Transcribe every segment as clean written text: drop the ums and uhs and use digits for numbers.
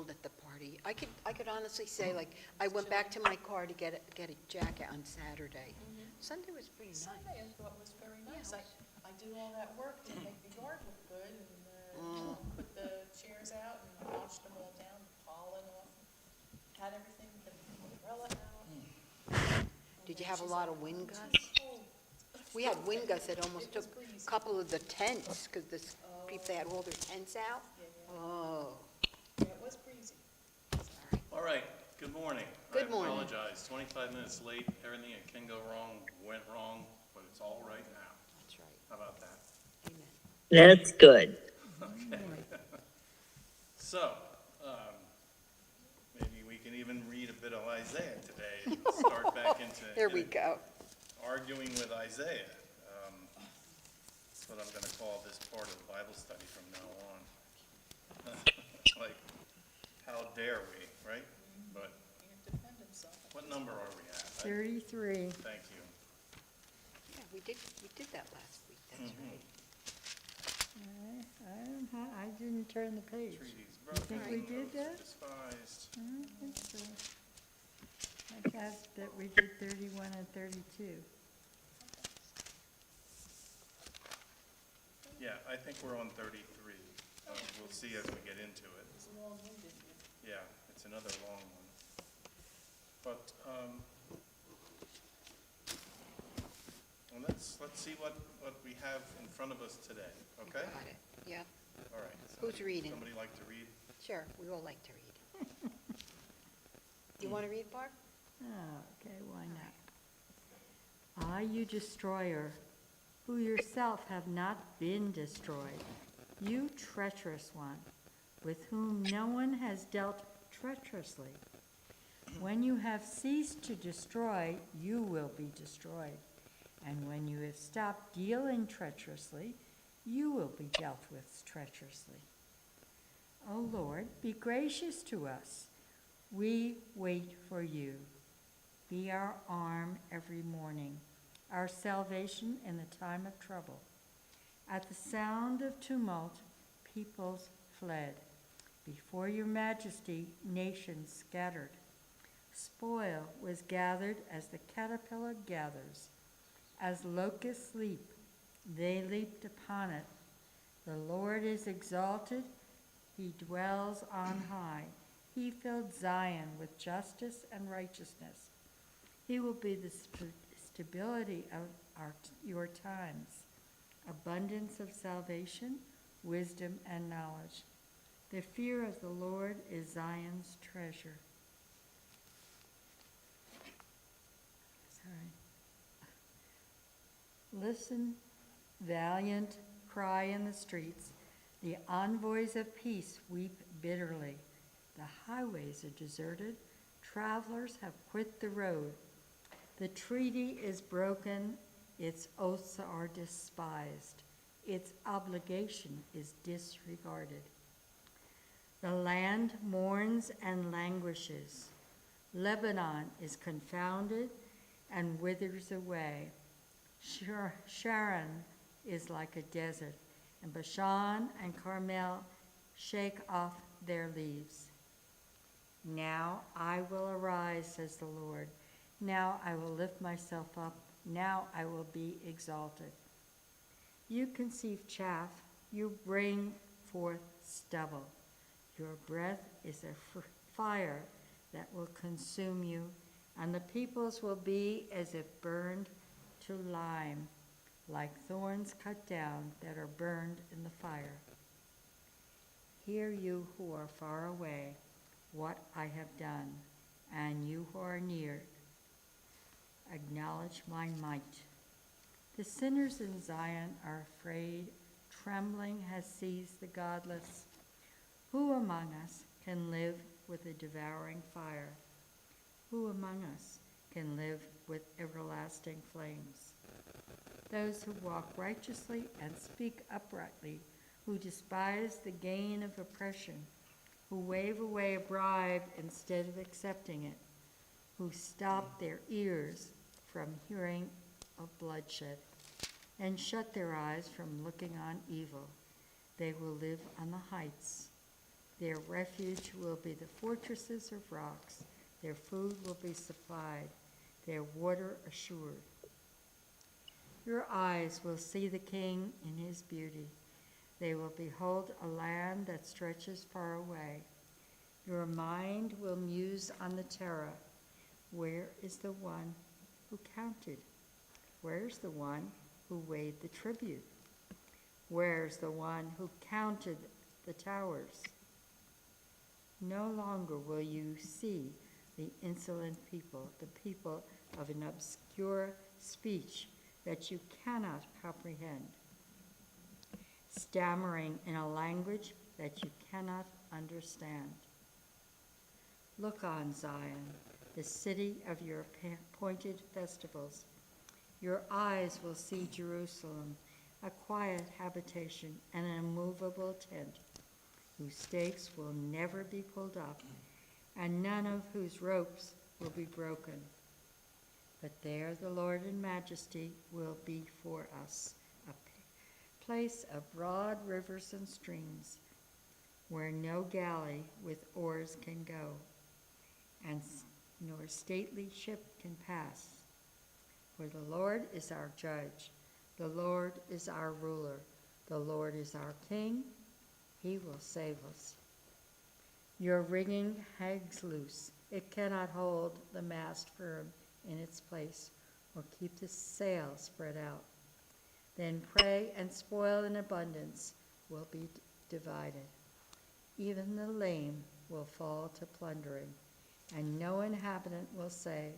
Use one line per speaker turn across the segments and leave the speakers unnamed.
at the party. I could honestly say, like, I went back to my car to get a jacket on Saturday. Sunday was pretty nice.
Sunday I thought was very nice.
Yeah.
I did all that work to make the yard look good and put the chairs out and washed them all down, pollen off, had everything, the umbrella out.
Did you have a lot of wind gusts? We had wind gusts that almost
It was
took
breezy.
a couple of the tents, because people, they had all their tents out.
Yeah,
Oh,
yeah, it was breezy.
sorry.
All right, good morning.
Good morning.
I apologize, 25 minutes late, everything that can go wrong went wrong, but it's all right now.
That's right.
How about that?
Amen.
That's good.
So, maybe we can even read a bit of Isaiah today and start back into
There we go.
arguing with Isaiah. That's what I'm going to call this part of the Bible study from now on. Like, how dare we, right? But
Can't defend himself.
what number are we at?
33.
Thank you.
Yeah, we did that last week, that's
Mhm.
right.
I didn't turn the page.
Treaties
think we
broken,
did
oaths
that?
despised.
I don't think so. I thought that we did 31 and 32.
Yeah, I think we're on 33. We'll see as we get into it.
It's long-winded.
Yeah, it's another long one. But, well, let's see what we have in front of us today, okay?
Got it, yeah.
All right.
Who's reading?
Somebody like to read?
Sure, we all like to read. You want to read, Barb?
Oh, okay, why not? Ah, you destroyer, who yourself have not been destroyed, you treacherous one, with whom no one has dealt treacherously. When you have ceased to destroy, you will be destroyed. And when you have stopped dealing treacherously, you will be dealt with treacherously. O Lord, be gracious to us. We wait for you. Be our arm every morning, our salvation in the time of trouble. At the sound of tumult, peoples fled. Before your majesty, nations scattered. Spoil was gathered as the caterpillar gathers. As locusts leap, they leaped upon it. The Lord is exalted. He dwells on high. He filled Zion with justice and righteousness. He will be the stability of your times, abundance of salvation, wisdom, and knowledge. The fear of the Lord is Zion's treasure. Sorry. Listen, valiant, cry in the streets. The envoys of peace weep bitterly. The highways are deserted. Travelers have quit the road. The treaty is broken. Its oaths are despised. Its obligation is disregarded. The land mourns and languishes. Lebanon is confounded and withers away. Sharon is like a desert, and Bashan and Carmel shake off their leaves. Now I will arise, says the Lord. Now I will lift myself up. Now I will be exalted. You conceive chaff. You bring forth stubble. Your breath is a fire that will consume you, and the peoples will be as if burned to lime, like thorns cut down that are burned in the fire. Hear you who are far away what I have done, and you who are near, acknowledge my might. The sinners in Zion are afraid. Trembling has seized the godless. Who among us can live with a devouring fire? Who among us can live with everlasting flames? Those who walk righteously and speak uprightly, who despise the gain of oppression, who wave away a bribe instead of accepting it, who stop their ears from hearing of bloodshed, and shut their eyes from looking on evil. They will live on the heights. Their refuge will be the fortresses of rocks. Their food will be supplied, their water assured. Your eyes will see the King in his beauty. They will behold a land that stretches far away. Your mind will muse on the terror. Where is the one who counted? Where's the one who weighed the tribute? Where's the one who counted the towers? No longer will you see the insolent people, the people of an obscure speech that you cannot comprehend, stammering in a language that you cannot understand. Look on Zion, the city of your appointed festivals. Your eyes will see Jerusalem, a quiet habitation and an immovable tent, whose stakes will never be pulled up, and none of whose ropes will be broken. But there the Lord in majesty will be for us, a place of broad rivers and streams, where no galley with oars can go, and nor stately ship can pass. For the Lord is our judge, the Lord is our ruler, the Lord is our king, he will save us. Your rigging hangs loose, it cannot hold the mast firm in its place, or keep the sail spread out. Then prey and spoil in abundance will be divided. Even the lame will fall to plundering, and no inhabitant will say,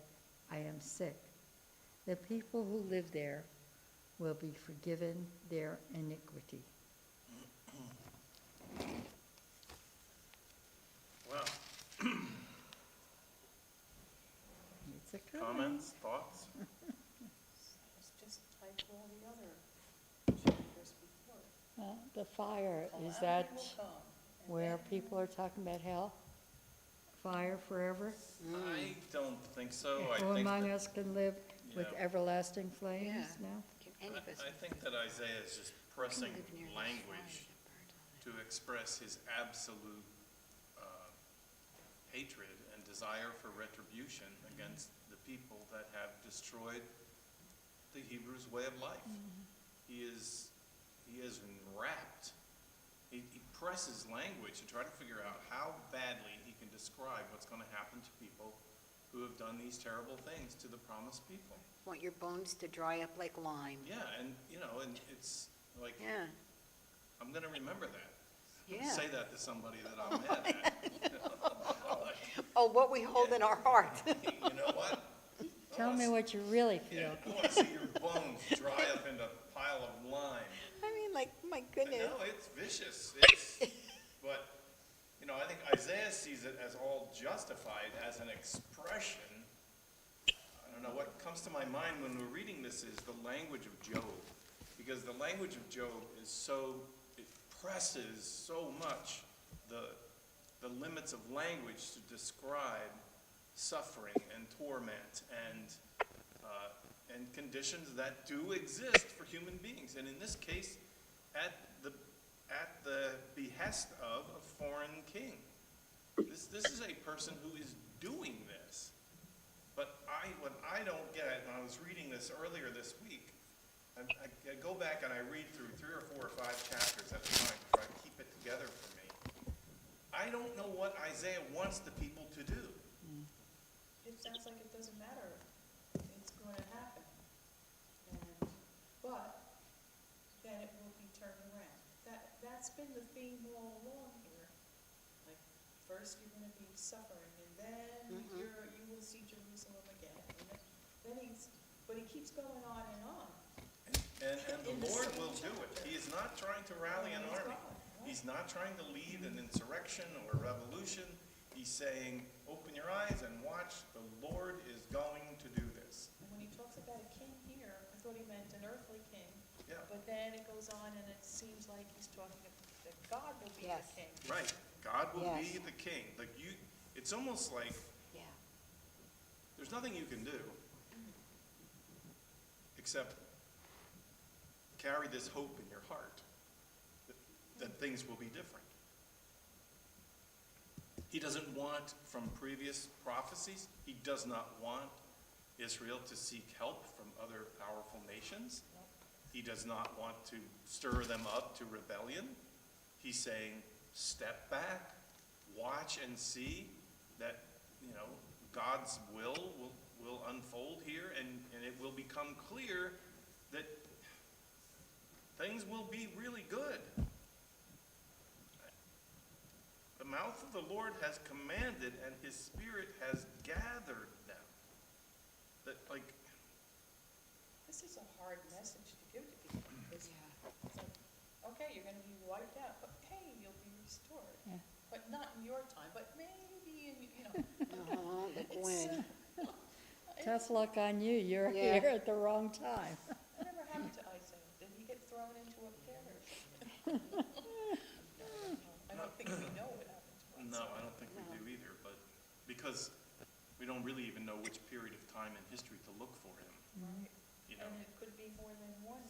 I am sick. The people who live there will be forgiven their iniquity.
Wow.
It's a good one.
Comments, thoughts?
It's just like all the other chapters before.
The fire, is
Calamity
that
will come, and
where
then
people are talking about hell? Fire forever?
I don't think so.
Who among us can live with
Yeah.
everlasting flames?
Yeah.
No?
Can any of us?
I think that Isaiah is just pressing
live near the
language
fire that burns all
to express his absolute hatred and desire for retribution against the people that have destroyed the Hebrews' way of life. He is enwrapped. He presses language to try to figure out how badly he can describe what's going to happen to people who have done these terrible things to the promised people.
Want your bones to dry up like lime.
Yeah, and and it's like,
Yeah,
I'm going to remember that.
yeah.
Say that to somebody that I'm mad at. Like,
Oh, what we hold in our heart.
you know what?
Tell me what you really feel.
Yeah, I want to see your bones dry up into a pile of lime.
I mean, like, my
I
goodness.
know, it's vicious. But, I think Isaiah sees it as all justified as an expression. I don't know, what comes to my mind when we're reading this is the language of Job. Because the language of Job is it presses so much the limits of language to describe suffering and torment and conditions that do exist for human beings. And in this case, at the behest of a foreign king. This is a person who is doing this. But what I don't get, when I was reading this earlier this week, I go back and I read through 3 or 4 or 5 chapters at a time to try to keep it together for me. I don't know what Isaiah wants the people to do.
It sounds like it doesn't matter. It's going to happen. But then it will be turned around. That's been the theme all along here. Like, first you're going to be suffering, and then you will see Jerusalem again. And then but he keeps going on and on.
And
In
the
the
Lord
same
will do it.
chapter.
He is not trying to rally an
He's
army.
gone, right.
He's not trying to lead an insurrection or a revolution. He's saying, open your eyes and watch. The Lord is going to do this.
And when he talks about a king here, I thought he meant an earthly king.
Yeah.
But then it goes on and it seems like he's talking about that God will be
Yes.
the king.
Right. God will
Yes.
be the king. It's almost like
Yeah.
there's nothing you can do except carry this hope in your heart that things will be different. He doesn't want, from previous prophecies, he does not want Israel to seek help from other powerful nations. He does not want to stir them up to rebellion. He's saying, step back, watch and see that, God's will unfold here, and it will become clear that things will be really good. The mouth of the Lord has commanded, and his Spirit has gathered them. That,
This is a hard message to give to people, because it's like, okay, you're gonna be wiped out, but hey, you'll be restored.
Yeah.
But not in your time, but maybe in,
Like
it's,
when?
Tough luck on you, you're
Yeah.
here at the wrong time.
whatever happened to Isaiah? Did he get thrown into a pit or? I don't think we know what happened to Isaiah.
no, I don't think we do either, but because we don't really even know which period of time in history to look for him,
Right.
you know.
And it could be more than one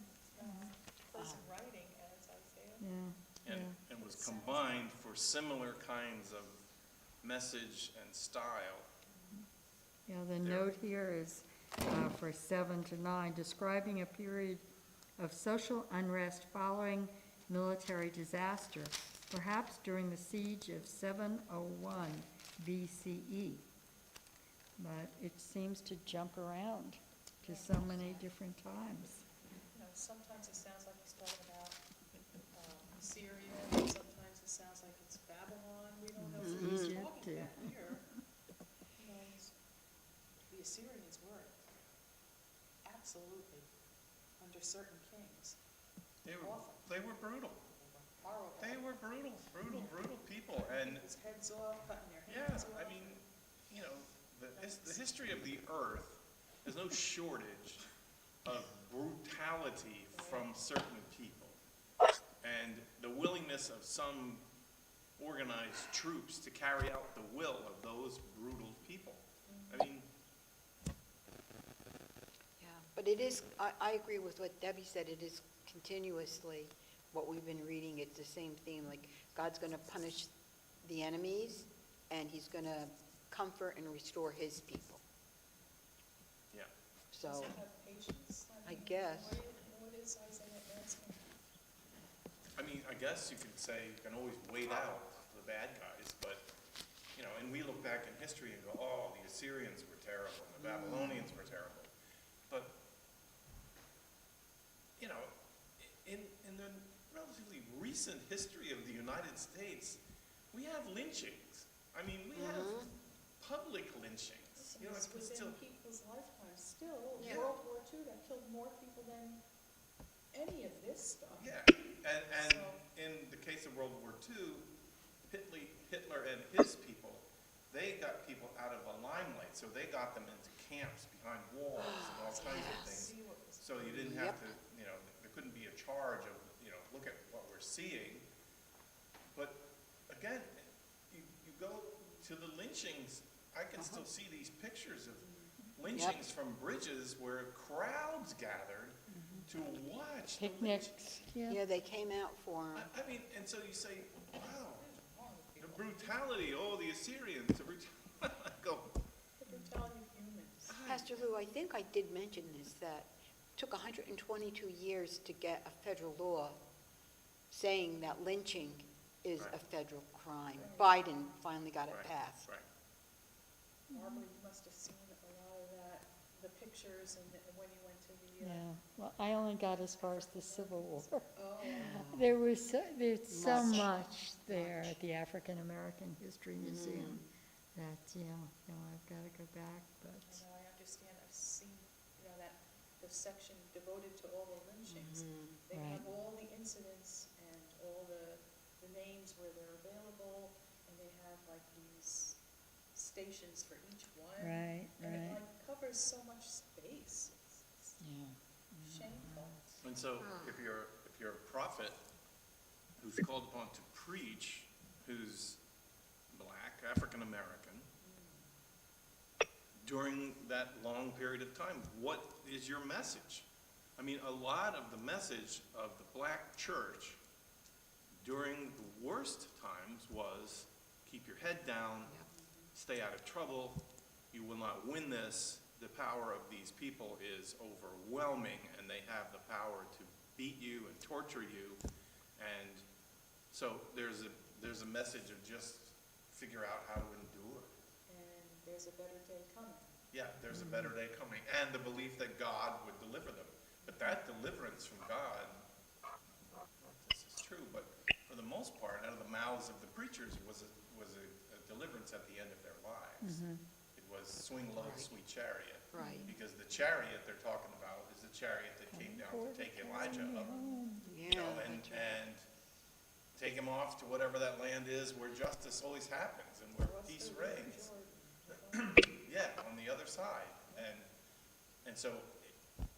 person writing as Isaiah.
Yeah,
And was combined for similar kinds of message and style.
yeah, the
There.
note here is for 7 to 9, describing a period of social unrest following military disaster, perhaps during the siege of 701 BCE. But it seems to jump around to so many different times.
Sometimes it sounds like he's talking about Syria, and sometimes it sounds like it's Babylon. We don't know who he's
Egypt,
talking
yeah.
about here. The Assyrians were absolutely under certain kings.
They were,
Awful.
they were brutal.
They were horrible.
They were brutal people. And
His heads off, cutting their
yeah,
hands off.
I mean, the history of the earth, there's no shortage of brutality from certain people. And the willingness of some organized troops to carry out the will of those brutal people. I mean,
Yeah, but it is, I agree with what Debbie said, it is continuously what we've been reading, it's the same theme, like God's gonna punish the enemies, and he's gonna comfort and restore his people,
yeah.
Does
so,
he have patience?
I
mean,
guess.
What is Isaiah asking?
I mean, I guess you could say you can always wait out the bad guys, but, and we look back in history and go, oh, the Assyrians were terrible, and the Babylonians were terrible. But, in the relatively recent history of the United States, we have lynchings. I mean, we have public lynchings.
Listen, it's
It's
within
still,
people's lifetimes. Still,
Yeah.
World War II, that killed more people than any of this stuff.
yeah. And
So-
in the case of World War II, Hitler and his people, they got people out of the limelight, so they got them into camps behind walls and all kinds of things.
See what was
So you didn't have to, there couldn't be a charge of, look at what we're seeing. But again, you go to the lynchings, I can still see these pictures of lynchings from bridges where crowds gathered to watch the lynchings.
Picnics, yeah.
yeah, they came out for him.
I mean, and so you say, wow,
wrong with
the
people.
brutality, oh, the Assyrians, the brutality. I go,
The brutality of humans.
Pastor Lou, I think I did mention this, that it took 122 years to get a federal law saying that lynching is a
Right.
federal crime. Biden finally got it
right,
passed.
right.
Barbara, you must have seen a lot of that, the pictures and when you went to the,
Yeah, well, I only got as far as the Civil War.
oh,
There's so
Much.
much there at the African American History Museum that, I've got to go back, but,
I know, I understand, I've seen, that, the section devoted to all the lynchings. They have
Right.
all the incidents and all the names where they're available, and they have like these stations for each one.
right,
And it
right,
like covers so much space, it's
yeah.
shameful.
And so if you're a prophet who's called upon to preach, who's black, African American, during that long period of time, what is your message? I mean, a lot of the message of the black church during the worst times was keep your head down, stay out of trouble, you will not win this. The power of these people is overwhelming, and they have the power to beat you and torture you. And so there's a message of just figure out how to endure.
And there's a better day coming.
Yeah, there's a better day coming, and the belief that God would deliver them. But that deliverance from God, this is true, but for the most part, out of the mouths of the preachers was a deliverance at the end of their lives. It was swing low,
Right.
sweet chariot.
Right.
Because the chariot they're talking about is the chariot that came down to take Elijah up,
Yeah,
and
that's right.
and take him off to whatever that land is where justice always happens and where
Across
peace
the river
reigns.
Jordan.
Yeah, on the other side. And so,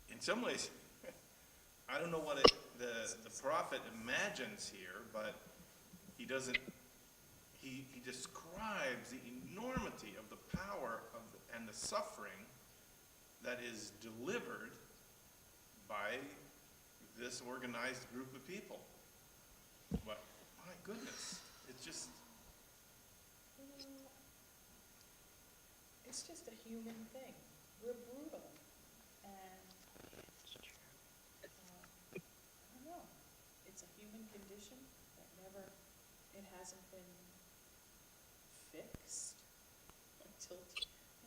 in some ways, I don't know what the prophet imagines here, but he doesn't, he describes the enormity of the power of and the suffering that is delivered by this organized group of people. But, my goodness, it's just,
It's just a human thing. We're brutal. And, I don't know, it's a human condition that it hasn't been fixed until,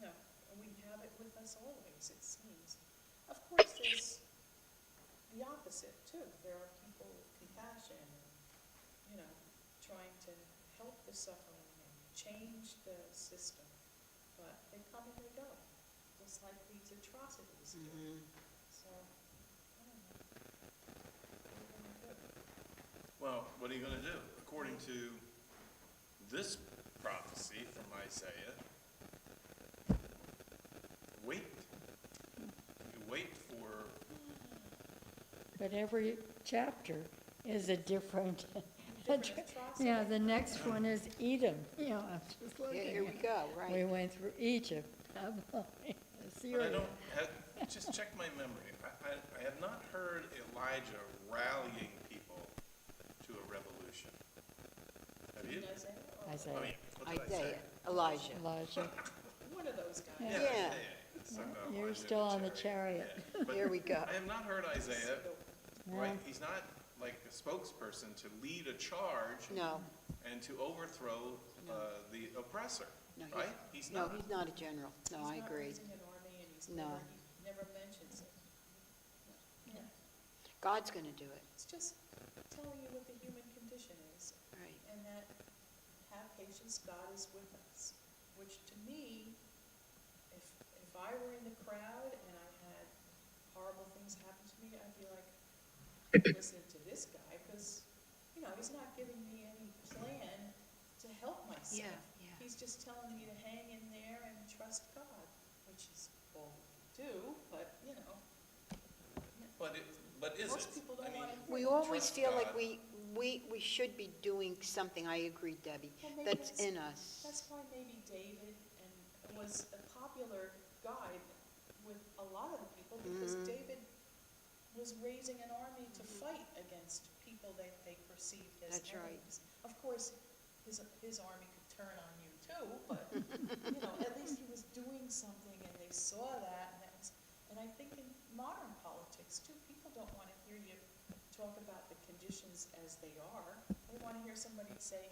and we have it with us always, it seems. Of course, there's the opposite too. There are people with compassion and, trying to help the suffering and change the system. But they come and they go, just like these atrocities do. So, I don't know. What are we gonna do?
well, what are you going to do? According to this prophecy from Isaiah, wait. You wait for,
But every chapter is a different,
Different atrocity.
yeah, the next one is Edom, I'm just
Yeah,
looking
here we
at.
go,
We
right.
went through Egypt, Babylon,
but I
Syria.
don't, just check my memory. I have not heard Elijah rallying people to a revolution. Have you?
In Isaiah, or
Isaiah.
Oh, yeah. What did I say?
Isaiah, Elijah.
Elijah,
one of those guys.
Yeah.
Yeah.
Yeah.
So,
you're
Elijah
still on the chariot.
Yeah. But
Here we go.
I have not heard Isaiah,
Yeah.
right, he's not like a spokesperson to lead a charge
No,
and to overthrow the oppressor,
no,
right? He's not.
he's not a general. No, I
He's not
agree.
raising an army, and
No.
he never mentions it. Yeah.
God's gonna do it,
It's just telling you what the human condition is,
right.
and that have patience, God is with us. Which to me, if I were in the crowd and I had horrible things happen to me, I'd be like, listen to this guy, because, he's not giving me any plan to help myself.
Yeah, yeah.
He's just telling me to hang in there and trust God, which is all we do, but,
But is it?
most people don't
I mean,
want to hear
We
that.
always
Trust
feel like
God.
we should be doing something, I agree, Debbie,
Well, maybe
that's
that's-
in us.
That's why maybe David was a popular guy with a lot of the people, because
Mm-hmm.
David was raising an army to fight against people that they perceived as
That's right.
enemies. Of course, his army could turn on you too, but, at least he was doing something and they saw that, and I think in modern politics too, people don't want to hear you talk about the conditions as they are. They want to hear somebody say,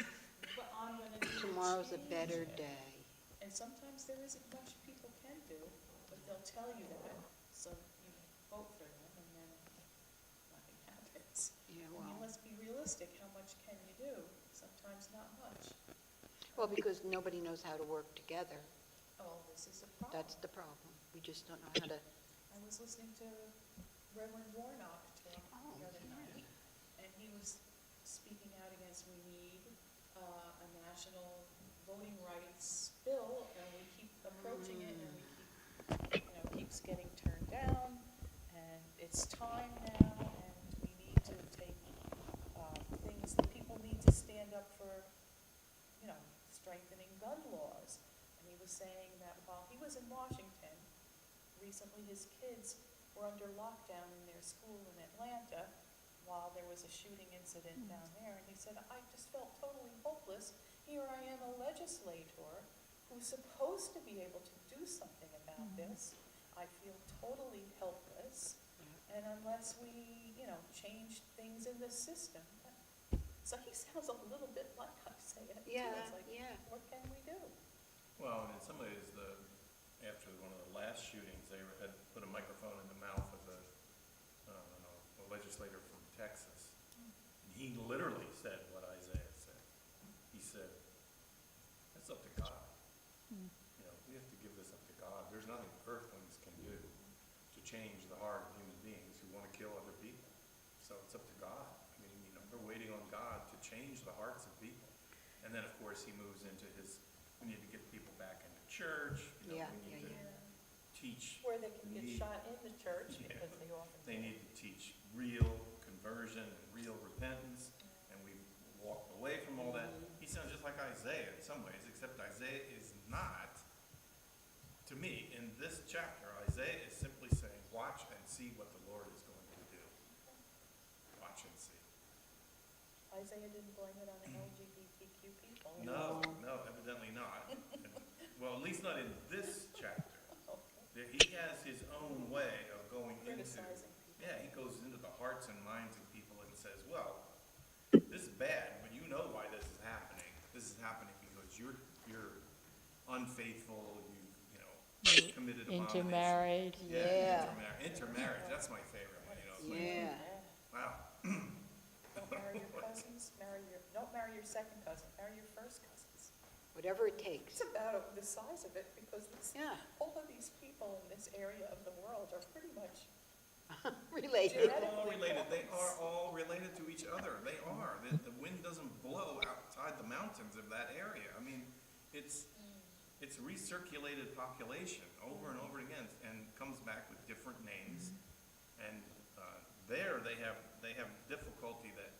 but I'm gonna do to
Tomorrow's a
change
better
it."
day.
And sometimes there isn't much people can do, but they'll tell you that, so you vote for them, and then nothing happens.
Yeah,
I mean,
well,
let's be realistic, how much can you do? Sometimes not much.
well, because nobody knows how to work together.
Oh, this is a problem.
That's the problem. We just don't know how to,
I was listening to Reverend Warnock talk
Oh,
the other
yeah.
night, and he was speaking out against we need a national voting rights bill, and we keep approaching it, and we keep, keeps getting turned down, and it's time now, and we need to take things, that people need to stand up for, strengthening gun laws. And he was saying that while he was in Washington, recently his kids were under lockdown in their school in Atlanta while there was a shooting incident down there, and he said, I just felt totally hopeless. here I am, a legislator, who's supposed to be able to do something about this. I feel totally helpless, and unless we, change things in the system. So he sounds a little bit like Isaiah, too.
Yeah,
It's like,
yeah.
what can we do?
Well, and in some ways, after one of the last shootings, they had put a microphone in the mouth of a legislator from Texas. And he literally said what Isaiah said. He said, "That's up to God. We have to give this up to God. There's nothing earthlings can do to change the heart of human beings who want to kill other people. So it's up to God. We're waiting on God to change the hearts of people." And then, of course, he moves into we need to get people back into church. We need to teach.
Where they can get
need-
shot in the church,
Yeah.
because they often
They
do.
need to teach real conversion and real repentance, and we've walked away from all that. He sounds just like Isaiah in some ways, except Isaiah is not. To me, in this chapter, Isaiah is simply saying, watch and see what the Lord is going to do. Watch and see.
Isaiah didn't blame it on the LGBTQ people.
No, evidently not. Well, at least not in this chapter.
Okay.
He has his own way of going into.
Criticizing people.
Yeah, he goes into the hearts and minds of people and says, well, this is bad, but you know why this is happening. This is happening because you're unfaithful, you committed abomination.
Intermarried.
Yeah.
Intermarriage, that's my favorite one, it's like,
Yeah.
wow.
Don't marry your cousins, don't marry your second cousin, marry your first cousins.
Whatever it takes.
It's about the size of it, because
Yeah.
all of these people in this area of the world are pretty much,
Related.
They're all related, they are all related to each other, they are. The wind doesn't blow outside the mountains of that area. It's recirculated population over and over again, and comes back with different names. And there they have difficulty that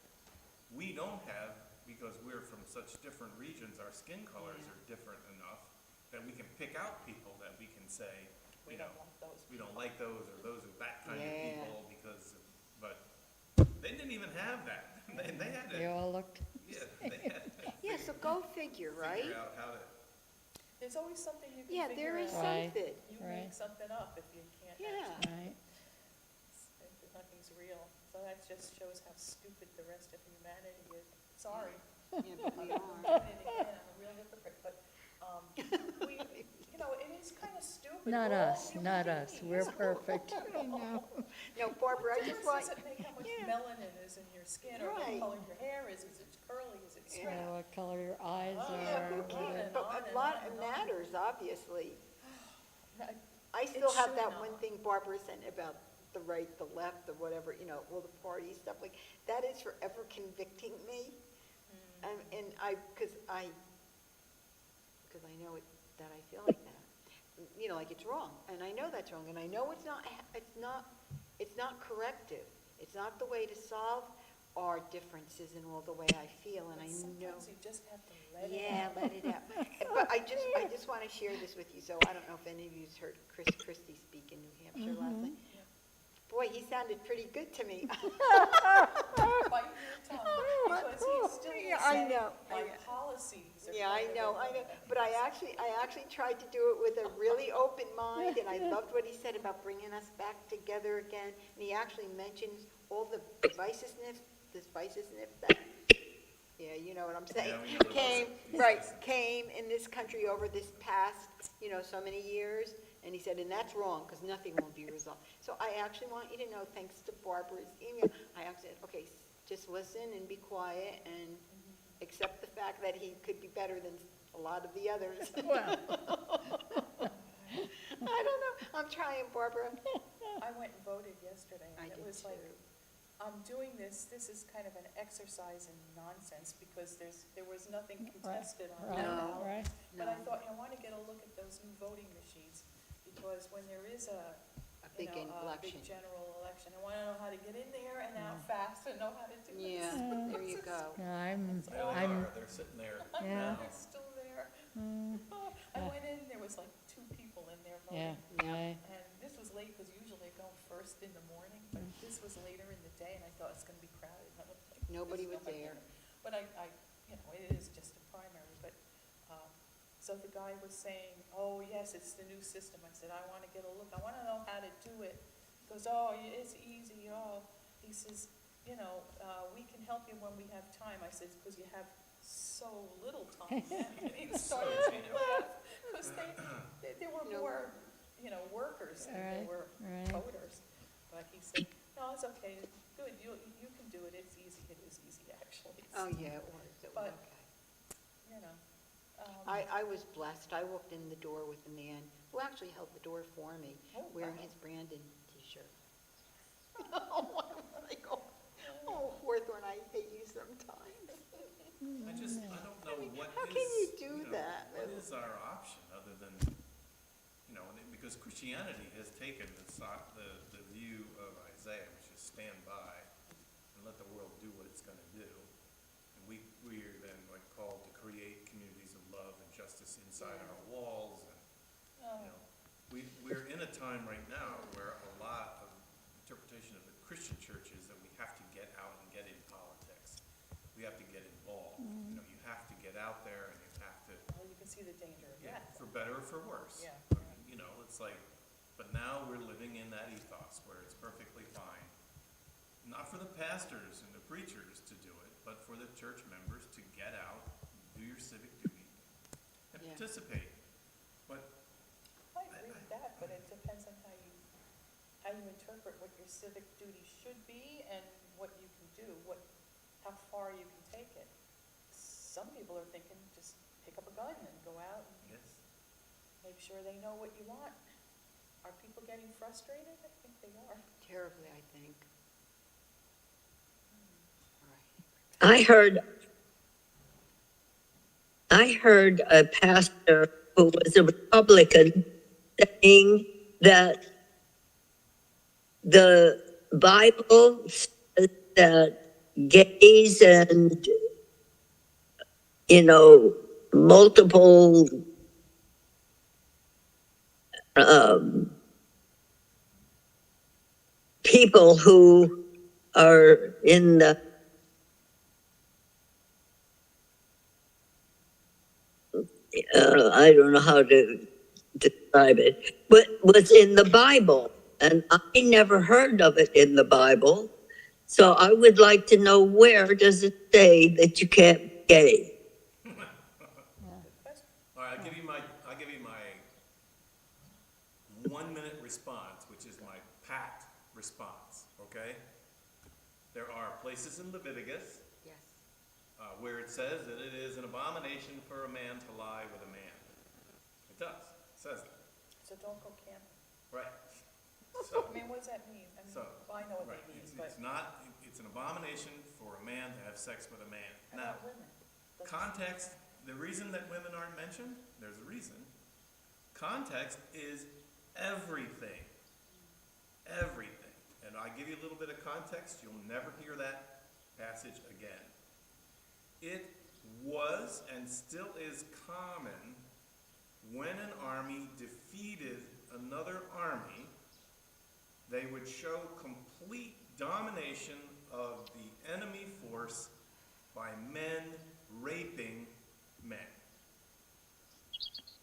we don't have, because we're from such different regions. Our skin colors are different enough that we can pick out people that we can say,
we don't want those.
we don't like those, or those are that kind of
Yeah.
people, but they didn't even have that. They had
They
to,
all looked,
they had to
Yeah, so go figure, right?
figure out how to.
There's always something you can
Yeah,
figure
there is
out.
Right.
something.
You
Right.
make something up if you can't
Yeah.
actually,
right?
if nothing's real. So that just shows how stupid the rest of humanity is. Sorry.
Yeah, but we
I'm
are.
doing it again, I'm a real hypocrite, but, it is kind of stupid.
Not
We're all
us,
human
not us.
beings.
We're perfect.
I know. No, Barbara, I just want,
What difference does it make how much
Yeah.
melanin is in your skin, or
Right.
what color your hair is it curly, is it
Or
straight?
what color your eyes
Oh,
are.
yeah, who
what-
cares?
but
on
a
and
lot
on and on.
matters, obviously.
I-
I still have
should
that
not.
one thing Barbara said about the right, the left, or whatever, all the party stuff, like, that is forever convicting me. And because I know that I feel like that. Like it's wrong, and I know that's wrong, and I know it's not corrective. It's not the way to solve our differences and all the way I feel, and I know.
Sometimes you just have to let it
Yeah,
out.
let it out. But I just want to share this with you, so I don't know if any of you's heard Chris Christie speak in New Hampshire last night.
Yeah.
Boy, he sounded pretty good to me.
Bite your tongue, because he's still
Yeah, I
saying,
know, I
my
know.
policies are.
Yeah, I
better
know,
than
but I actually tried to do it with a really open mind, and I loved what he said about bringing us back together again. And he actually mentions all the divisiveness that, yeah, you know what I'm saying?
Yeah, we know the
Came in this country over this past, so many years. And he said, and that's wrong, because nothing will be resolved. So I actually want you to know, thanks to Barbara's email, I actually said, okay, just listen and be quiet and accept the fact that he could be better than a lot of the others.
Well,
I don't know, I'm trying, Barbara.
I went and voted yesterday,
I
and it
did
was like,
too.
I'm doing this is kind of an exercise in nonsense, because there was nothing contested on
right,
that
No.
ballot.
right.
But I
No.
thought, I want to get a look at those new voting machines, because when there is a
big
big
election.
general election, I want to know how to get in there and out fast and know how to do this.
Yeah, there you go.
I'm,
There they
I'm,
are, they're sitting there
Yeah.
now.
They're still there.
mm,
I went in, there was like 2 people in there
yeah,
voting.
right.
And this was late, because usually I go first in the morning, but this was later in the day, and I thought it's gonna be crowded. And I was like,
Nobody
"There's
was there.
But it is just a primary, but So the guy was saying, oh, yes, it's the new system. I said, I want to get a look. I want to know how to do it. He goes, oh, it's easy. Oh, he says, we can help you when we have time. I said, because you have so little time. And he started to laugh, because there were
No.
more, workers than there
Right,
were
right.
coders. But he said, no, it's okay. Good, you can do it. It's easy. It is easy, actually.
Oh, yeah, it was
But-
okay.
You know.
I was blessed. I walked in the door with a man who actually held the door for me,
Oh,
wearing
wow.
his Brandon t-shirt. Oh, I go, oh, Hawthorne, I hate you sometimes.
I don't know what
How
is,
can you do that?
What is our option other than, because Christianity has taken the view of Isaiah, which is stand by and let the world do what it's gonna do. And we are then like called to create communities of love and justice inside our walls, and, we're in a time right now where a lot of interpretation of the Christian church is that we have to get out and get in politics. We have to get involved. You have to get out there, and you have to,
Well, you can see the danger of
yeah,
that.
for better or for worse.
Yeah.
I mean, it's like, but now we're living in that ethos where it's perfectly fine, not for the pastors and the preachers to do it, but for the church members to get out, do your civic duty, and
Yeah.
participate. But
I agree with that, but it depends on how you interpret what your civic duty should be and what you can do, how far you can take it. Some people are thinking, just pick up a gun and go out and
yes,
make sure they know what you want. Are people getting frustrated? I think they are.
Terribly, I think. All right.
I heard a pastor who was a Republican saying that the Bible says that gays and, multiple people who are in the I don't know how to describe it, but was in the Bible. And I never heard of it in the Bible. So I would like to know, where does it say that you can't be gay?
Good question.
all right, I'll give you my 1-minute response, which is my pat response, okay? There are places in Leviticus
Yes.
where it says that it is an abomination for a man to lie with a man. It does, it says that,
So don't go camping.
right? So,
I mean, what does that mean? I mean,
So,
well, I know what
right,
that means,
it's
but
not, it's an abomination for a man to have sex with a man.
how
Now,
about women? Doesn't-
context, the reason that women aren't mentioned, there's a reason. Context is everything. Everything. And I give you a little bit of context, you'll never hear that passage again. It was and still is common when an army defeated another army, they would show complete domination of the enemy force by men raping men.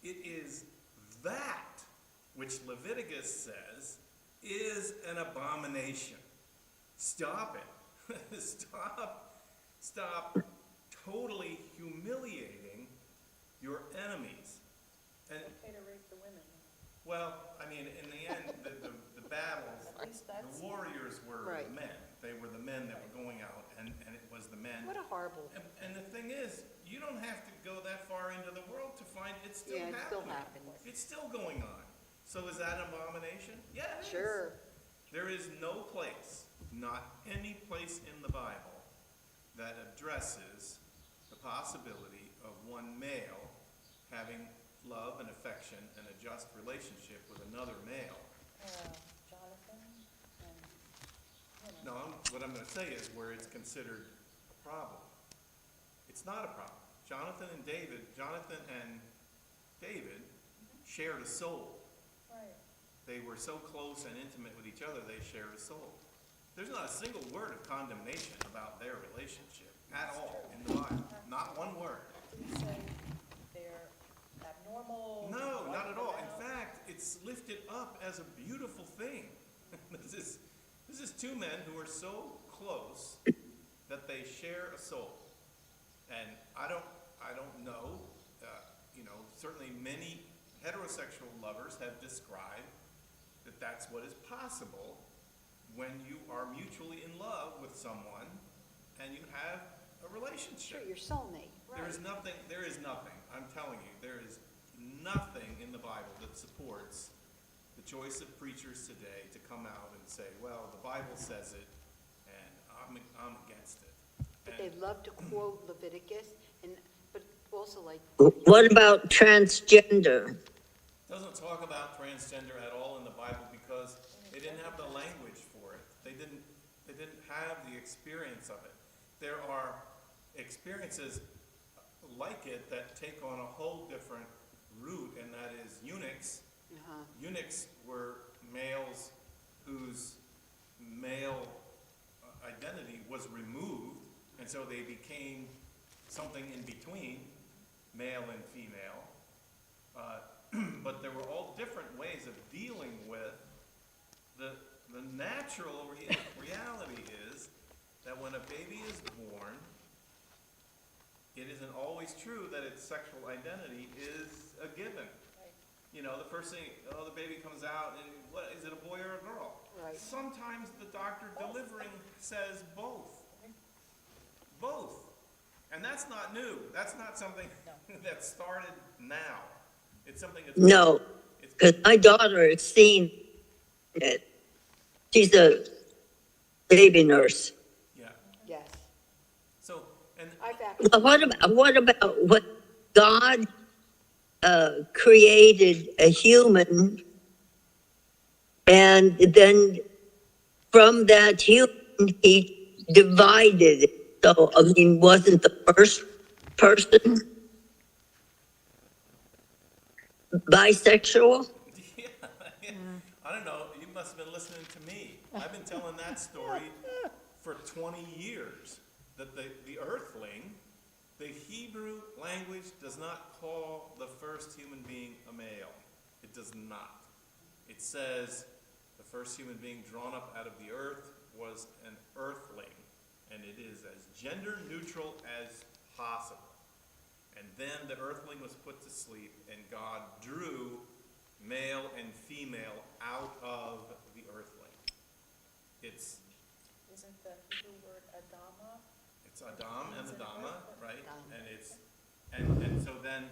It is that which Leviticus says is an abomination. Stop it. Stop totally humiliating your enemies. And,
It's okay to rape the women.
well, I mean, in the end, the battles,
At least that's,
the warriors were
Right.
the men. They were the men that were going out, and it was the men.
What a horrible,
And the thing is, you don't have to go that far into the world to find it's still
yeah,
happening.
it still happens.
It's still going on. So is that an abomination? Yeah, it is.
Sure.
There is no place, not any place in the Bible, that addresses the possibility of one male having love and affection and a just relationship with another male.
Jonathan and,
No, what I'm gonna say is where it's considered a problem. It's not a problem. Jonathan and David shared a soul.
right.
They were so close and intimate with each other, they shared a soul. There's not a single word of condemnation about their relationship at all in the Bible. Not one word.
Did it say they're normal.
No, not at all. In
wife
fact, it's lifted up as a beautiful thing. This is two men who are so close that they share a soul. And I don't know, certainly many heterosexual lovers have described that that's what is possible when you are mutually in love with someone and you have a
Sure,
relationship.
your soulmate, right.
There is nothing, I'm telling you, there is nothing in the Bible that supports the choice of preachers today to come out and say, well, the Bible says it, and I'm against it.
But
And
they love to quote Leviticus, but also like,
What about transgender?
doesn't talk about transgender at all in the Bible because they didn't have the language for it. They didn't have the experience of it. There are experiences like it that take on a whole different route, and that is eunuchs. Eunuchs were males whose male identity was removed, and so they became something in between male and female. But there were all different ways of dealing with the natural reality is that when a baby is born, it isn't always true that its sexual identity is a given.
Right.
You know, the first thing, the baby comes out, and what, is it a boy or a girl?
Right.
Sometimes the doctor delivering says both. Both. And that's not new. That's not something that started now. It's something that's...
No,
It's,
because my daughter has seen it. She's a baby nurse.
yeah.
yes.
So, and
I've actually,
What about what God created a human, and then from that human he divided it. So I mean, wasn't the first person bisexual?
yeah, I don't know. You must have been listening to me. I've been telling that story for 20 years. That the earthling, the Hebrew language does not call the first human being a male. It does not. It says the first human being drawn up out of the earth was an earthling. And it is as gender neutral as possible. And then the earthling was put to sleep, and God drew male and female out of the earthling. Isn't
the Hebrew word Adama?
it's Adam and Adama, right?
Adam.
And so then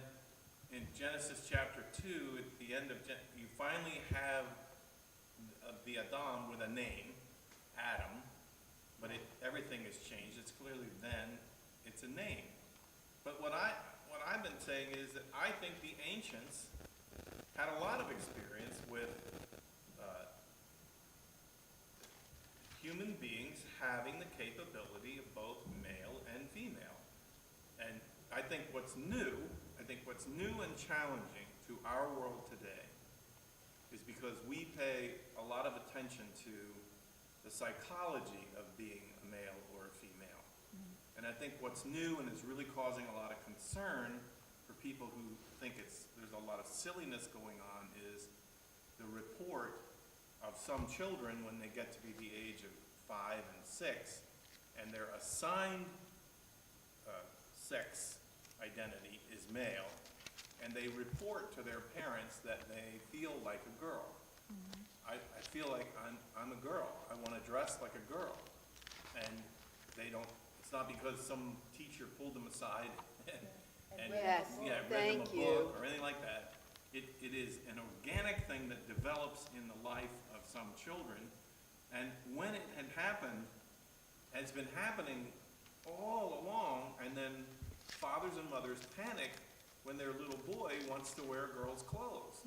in Genesis chapter 2, at the end of you finally have the Adam with a name, Adam, but everything has changed. It's clearly then it's a name. But what I've been saying is that I think the ancients had a lot of experience with human beings having the capability of both male and female. And I think what's new and challenging to our world today is because we pay a lot of attention to the psychology of being a male or a female. And I think what's new and is really causing a lot of concern for people who think there's a lot of silliness going on is the report of some children when they get to be the age of 5 and 6, and their assigned sex identity is male, and they report to their parents that they feel like a girl. I feel like I'm a girl. I want to dress like a girl. And they don't, it's not because some teacher pulled them aside and
Yes,
read them
thank
a
you.
book or anything like that. It is an organic thing that develops in the life of some children. And when it had happened, it's been happening all along, and then fathers and mothers panic when their little boy wants to wear girls' clothes.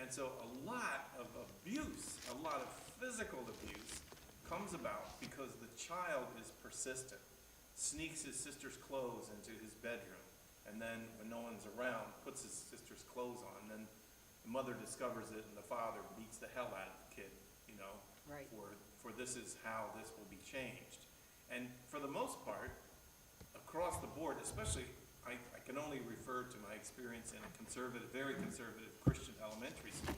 And so a lot of abuse, a lot of physical abuse comes about because the child is persistent, sneaks his sister's clothes into his bedroom, and then when no one's around, puts his sister's clothes on. Then the mother discovers it, and the father beats the hell out of the kid,
Right.
for this is how this will be changed. And for the most part, across the board, especially I can only refer to my experience in a conservative, very conservative Christian elementary school.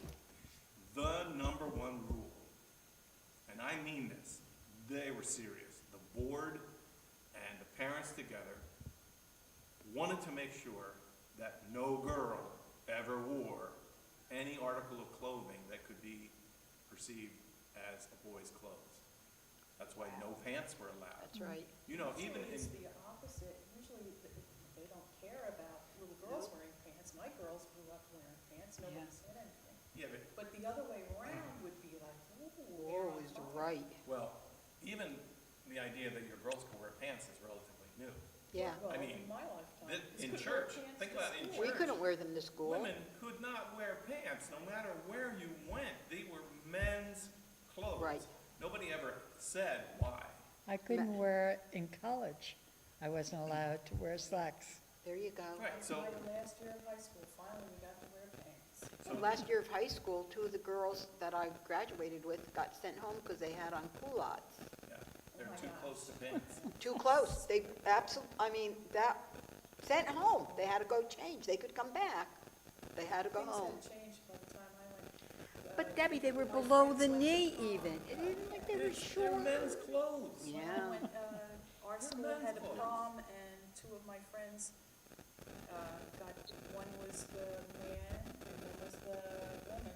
The number one rule, and I mean this, they were serious. The board and the parents together wanted to make sure that no girl ever wore any article of clothing that could be perceived as a boy's clothes. That's why no pants were allowed.
That's right.
You know, even
Usually
in,
it's the opposite. Usually they don't care about little girls wearing pants. My girls grew up wearing pants, nobody
Yeah.
said anything.
yeah,
But the other way around would be like, ooh,
War was right.
well, even the idea that your girls could wear pants is relatively new.
Yeah.
Well,
I mean,
in my lifetime.
In
you couldn't wear
church,
pants
think
to
about it, in
school.
We couldn't wear them to school.
Women could not wear pants, no matter where you went. They were men's clothes.
Right.
Nobody ever said why.
I couldn't wear it in college. I wasn't allowed to wear slacks.
There you go.
Right, so,
My last year of high school, finally we got to wear pants.
And last year of high school, two of the girls that I graduated with got sent home because they had on culottes.
yeah, they're
my
too
gosh.
close to pants.
Too close. They I mean, that, sent home. They had to go change. They could come back. They had to go
Things
home.
had changed by the time I went.
But Debbie, they were
my
below
friends
the
went to
knee
prom.
even. It isn't like they were
They're
short.
men's clothes.
Yeah.
When our school
men's
had a
clothes.
prom and two of my friends one was the man and one was the woman.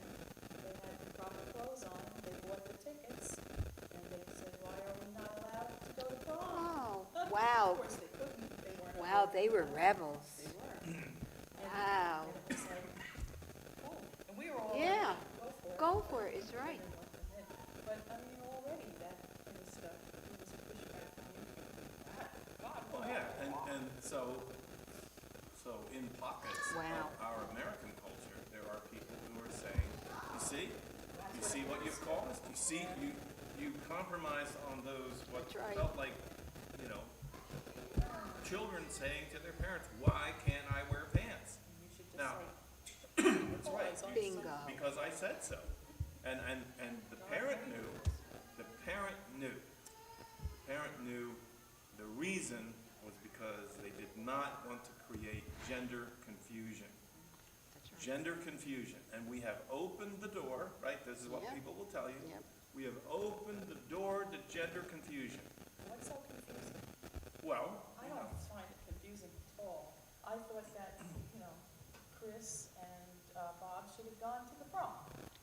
They had the proper clothes on, they bought the tickets, and they said, why are we not allowed to go to prom?
Oh,
Of
wow.
course they couldn't, they weren't.
Wow,
allowed.
they were rebels.
They were. And-
Wow.
And it was like, oh, and we were all
Yeah.
like,
Go for it, it's right.
And let them in. But, I mean, already that kind of stuff, it was pushback from you. God,
Well, yeah, and so in pockets
Wow.
of our American culture, there are people who are saying, you see what you've caused? You see, you compromised on those, what
That's right.
felt like, you know, children saying to their parents, why can't I wear pants?
You should just
Now,
say,
that's right.
"Boys,
Bingo.
Because I said so. And the parent knew, the parent knew the reason was because they did not want to create gender confusion.
That's right.
Gender confusion. And we have opened the door, right? This is what
Yep.
people will tell you.
Yep.
We have opened the door to gender confusion.
what's so confusing?
Well,
I don't find it confusing at all. I thought that, Chris and Bob should have gone to the prom.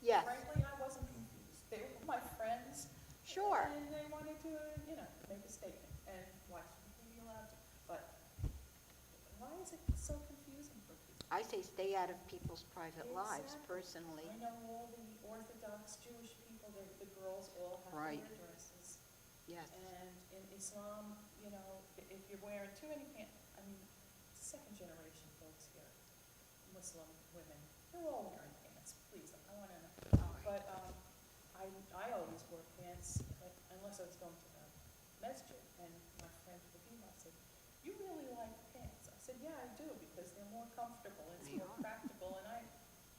Yes,
Frankly, I wasn't confused. They were my friends.
sure.
And they wanted to, make a statement, and why shouldn't they be allowed to? But why is it so confusing for people?
I say stay out of people's private lives,
Exactly.
personally.
I know all the Orthodox Jewish people, the girls all have to
Right.
wear dresses.
Yes.
And in Islam, if you're wearing too many pants, I mean, second generation folks here, Muslim women, they're all wearing pants, please, I want to know.
All right.
But I always wore pants unless I was going to the masjid, and my friend Fahima said, you really like pants? I said, yeah, I do, because they're more comfortable, it's
They
more
are.
practical, and I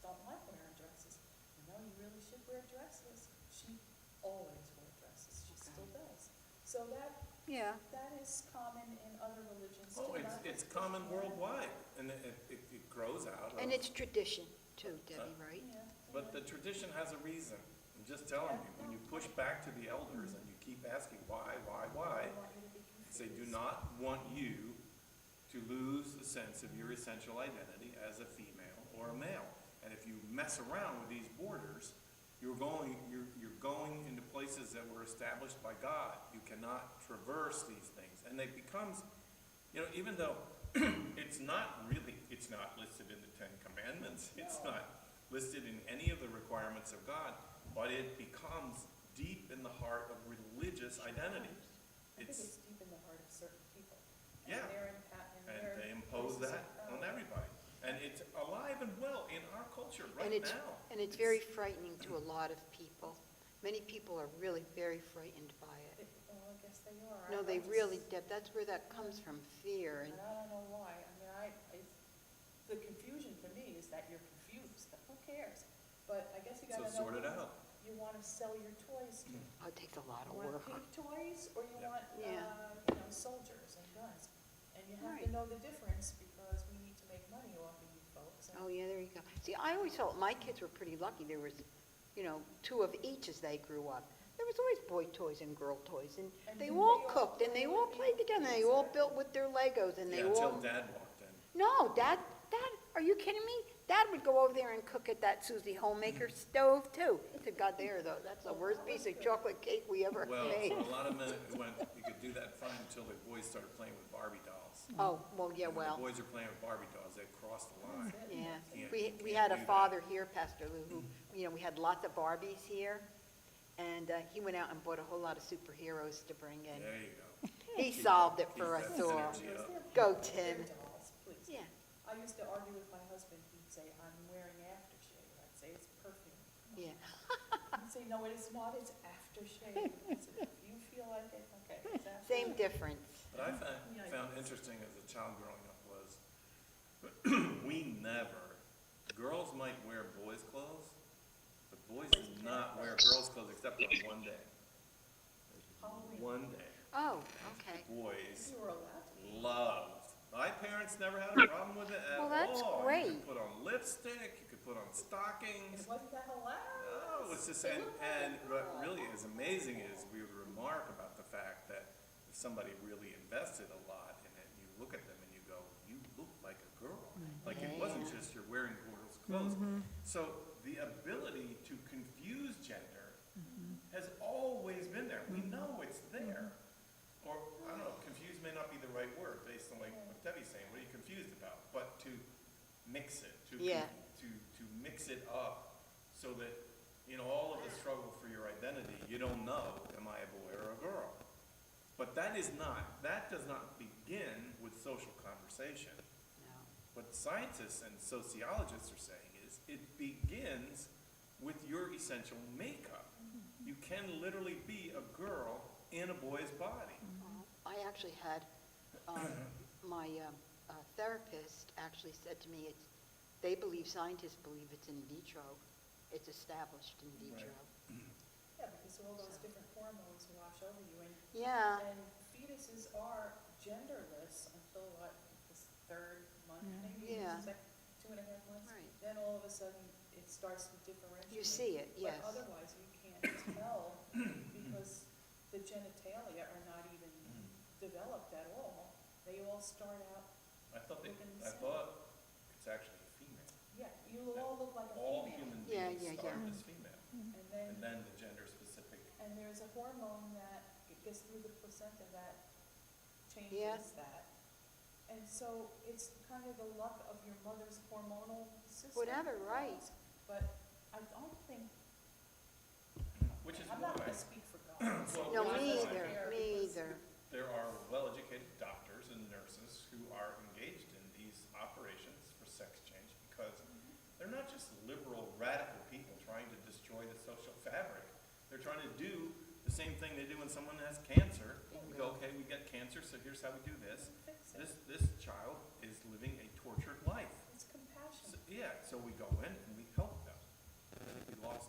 don't like wearing dresses. You really should wear dresses. She always wore dresses, she still does. So that
Yeah,
is common in other religions
oh,
too. not
it's
just
common
Christianity.
worldwide, and it grows out of.
and it's tradition too, Debbie, right?
Yeah,
But the tradition has a reason. I'm just telling you, when you push back to the elders and you keep asking why,
I want you to be
they do
confused.
not want you to lose the sense of your essential identity as a female or a male. And if you mess around with these borders, you're going into places that were established by God. You cannot traverse these things. And it becomes, even though it's not listed in the Ten Commandments, it's not listed in any of the requirements of God, but it becomes deep in the heart of religious identity.
I think it's deep in the heart of certain people.
Yeah.
And they're
And
they're
they impose
places
that
of
on
power.
everybody. And it's alive and well in our culture right
And it's,
now.
and it's very frightening to a lot of people. Many people are really very frightened by it.
Well, I guess they are.
No,
I
they
just-
really, Deb, that's where that comes from, fear.
And
And
I don't know why. I mean, the confusion for me is that you're confused. Who cares? But I guess you
So
gotta know.
sort it
who
out.
You wanna sell your toys to.
oh, it takes a lot of
You want
work.
pink toys, or you
Yeah.
want,
Yeah.
soldiers and guns? And And you have to
Right.
know the difference because we need to make money off of you folks. And
Oh, yeah, there you go. See, I always felt my kids were pretty lucky. There was, two of each as they grew up. There was always boy toys and girl toys, and
And
they
didn't
all
they all
cooked, and they
play
all
with
played
you?
together, they all built with their Legos, and they
Yeah,
all...
until Dad walked in.
No, Dad, are you kidding me? Dad would go over there and cook at that Susie Homemaker stove, too. To God there, though, that's the worst piece of chocolate cake we ever
Well,
made.
for a lot of men, it went, you could do that fine until the boys started playing with Barbie dolls.
Oh, well, yeah,
And when
well,
the boys are playing with Barbie dolls, they crossed the line.
yeah.
Can't-
We
can't
had a
do that.
father here, Pastor Lou, who, we had lots of Barbies here, and he went out and bought a whole lot of superheroes to bring in.
There you go.
He solved it for us
Keep that
all.
synergy up.
Go,
They're
Tim.
dolls, please.
Yeah.
I used to argue with my husband, he'd say, I'm wearing aftershave. I'd say, it's perfume.
Yeah.
He'd say, no, it is not, it's aftershave. I said, if you feel like it, okay, it's aftershave.
Same difference.
What I found interesting as a child growing up was, we never, girls might wear boys' clothes, but boys did not wear girls' clothes except on one day.
Halloween.
One day.
Oh, okay.
Boys
You were allowed to be.
loved. My parents never had a problem with it at all.
Well, that's
You
great.
could put on lipstick, you could put on
It
stockings.
wasn't that hilarious.
No, it's just, and what really is amazing is we would remark about the fact that if somebody really invested a lot in it, you look at them and you go, you look like a girl. Like it wasn't just you're wearing girls' clothes. So the ability to confuse gender has always been there. We know it's there. Or, I don't know, confused may not be the right word based on like what Debbie's saying, what are you confused about? But to mix it,
Yeah.
to mix it up so that, all of the struggle for your identity, you don't know, am I a boy or a girl? But that does not begin with social conversation.
No.
What scientists and sociologists are saying is it begins with your essential makeup. You can literally be a girl in a boy's body.
I actually had, my therapist actually said to me, scientists believe it's in vitro. It's established in vitro.
Yeah, because all those different hormones wash over you, and
Yeah,
fetuses are genderless until this third month, maybe?
Yeah.
It's like 2.5 months.
Right.
Then all of a sudden, it starts to differentiate.
you see it, yes.
But otherwise, you can't tell because the genitalia are not even developed at all. They all start out,
I thought
Looking the
I
same.
thought it's actually a female.
yeah, you will all look like a
All
female.
human
Yeah,
beings
yeah,
start
yeah.
as female,
And
and then the gender specific.
and there's a hormone that it gets through the placenta that
Yeah.
changes that. And so it's kind of the luck of your mother's hormonal system.
Whatever, right.
But I don't think,
Which is
I'm not
why
gonna speak for God.
Well,
No,
which
me
is why
either, me either.
there are well-educated doctors and nurses who are engaged in these operations for sex change because they're not just liberal, radical people trying to destroy the social fabric. They're trying to do the same thing they do when someone has cancer. We go, okay, we get cancer, so here's how we do this.
Fix it.
This child is living a tortured life.
It's compassion.
So, yeah, so we go in and we help them. I think we lost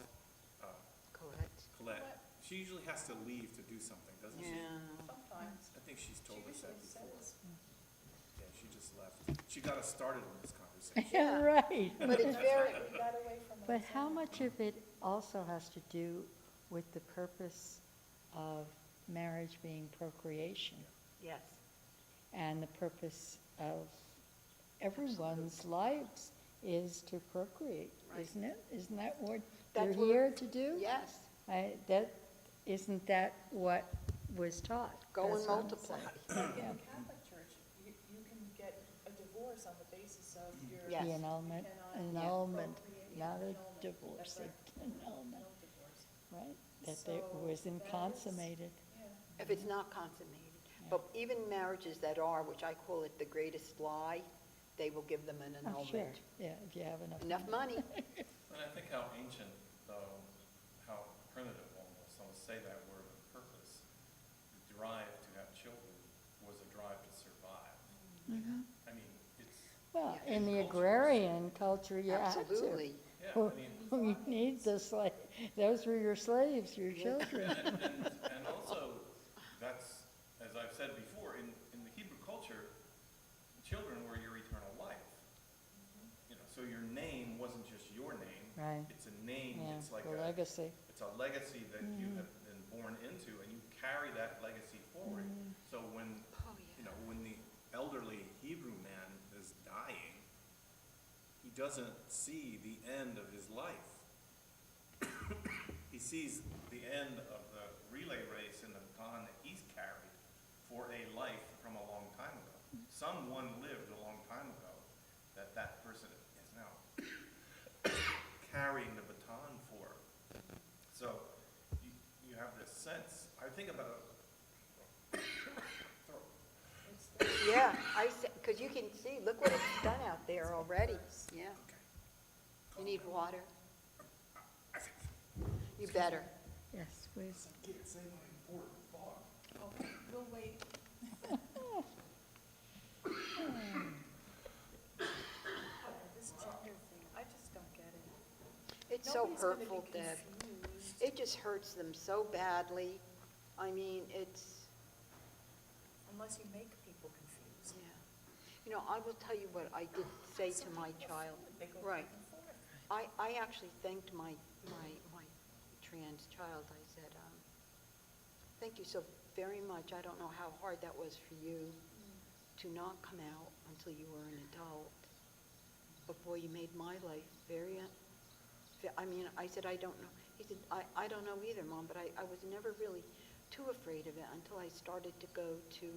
Correct.
Colette. She usually has to leave to do something, doesn't she?
Yeah.
Sometimes.
I think she's
She
told us that
usually
before.
says,
Yeah, she just left. She got us started on this conversation.
Yeah.
Right.
But it's very,
we got away from
But
ourselves.
how much of it also has to do with the purpose of marriage being procreation?
yes.
And the purpose of everyone's lives is to procreate,
Right.
isn't it? Isn't that what
That's
you're
what-
here to do?
Yes,
Isn't that what was taught?
go and
That's what I'm
multiply.
saying.
In
Yeah.
the Catholic Church, you can get a divorce on the basis of your.
Yes.
The annulment,
cannot
annulment,
procreate.
not a
Annulment.
divorce,
That's right.
annulment,
No divorce.
right? That it
So
wasn't
that is-
consummated.
Yeah.
If it's not consummated. But even marriages that are, which I call it the greatest lie, they will give them an
Oh, sure,
annulment.
yeah, if you have enough.
Enough money.
And I think how ancient, though, how primitive almost say that word on purpose, the drive to have children was a drive to survive. I mean, it's,
Well,
Yeah.
in the agrarian culture, you had to.
Absolutely.
yeah,
Well,
I mean,
you need the slave, those were your slaves, your children.
and also, that's, as I've said before, in the Hebrew culture,
Right.
It's a name,
Yeah,
it's like
the
a,
legacy.
it's a legacy that you have been born into, and you carry that legacy forward. So when,
Oh, yeah.
you know, when the elderly Hebrew man is dying, he doesn't see the end of his life. He sees the end of the relay race and the baton that he's carried for a life from a long time ago. Someone lived a long time ago that that person is now carrying the baton for. So you have this sense. I think about
Yeah, because you can see, look what it's done out there already. Yeah. You need water? You better.
Yes, please.
I can't say my important thought.
Okay, we'll wait. This gender thing, I just don't get it.
It's so
Nobody's gonna be
hurtful, Deb.
confused.
It just hurts them so badly. I mean, it's,
Unless you make people confused.
yeah. You know, I will tell you what I did say to
Some
my
people
child.
feel it, they go
Right.
back and forth.
I actually thanked my trans child. I said, thank you so very much. I don't know how hard that was for you to not come out until you were an adult. But boy, you made my life very, I mean, I said, I don't know. He said, I don't know either, Mom, but I was never really too afraid of it until I started to go to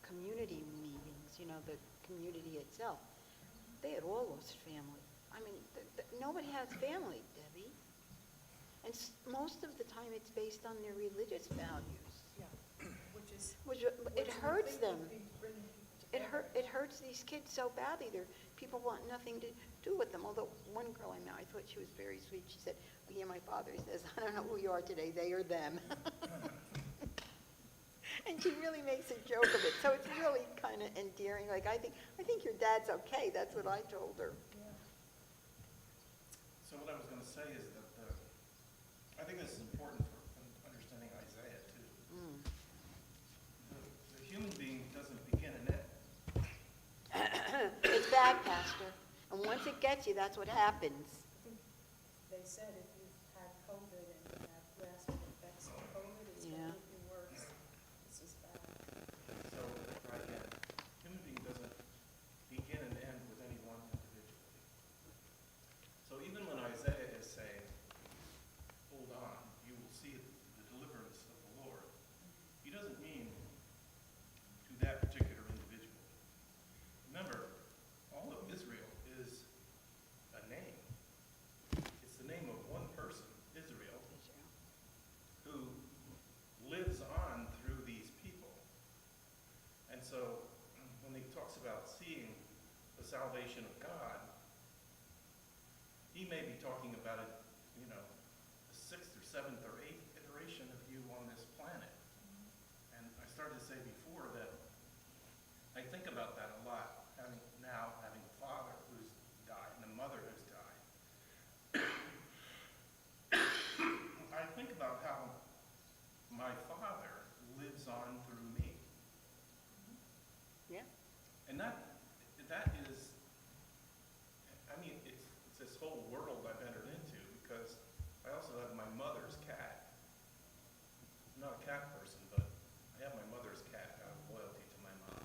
community meetings, you know, the community itself. They had all lost family. I mean, nobody has family, Debbie. And most of the time, it's based on their religious values,
Yeah, which is.
which
which
it
you
hurts
think
them.
would be bringing people
It
together.
hurts these kids so badly. People want nothing to do with them. Although one girl I met, I thought she was very sweet. She said, "Well, yeah, my father says, I don't know who you are today, they or them." And she really makes a joke of it. So it's really kind of endearing. Like, I think your dad's okay. That's what I told her.
Yeah.
So what I was going to say is that I think this is important for understanding Isaiah too. The human being doesn't begin and end.
It's bad, Pastor. And once it gets you, that's what happens.
They said if you've had COVID and you have lasting effects of COVID, it's
Yeah.
going to make you worse. This is bad.
So let's try again. Human being doesn't begin and end with any one individual. So even when Isaiah is saying, hold on, you will see the deliverance of the Lord, he doesn't mean to that particular individual. Remember, all of Israel is a name. It's the name of one person, Israel, who lives on through these people. And so when he talks about seeing the salvation of God, he may be talking about it, you know, the 6th or 7th or 8th iteration of you on this planet. And I started to say before that I think about that a lot, having a father who's died and a mother who's died. I think about how my father lives on through me.
Yeah.
And that is, I mean, it's this whole world I've entered into because I also have my mother's cat. I'm not a cat person, but I have my mother's cat out of loyalty to my mom.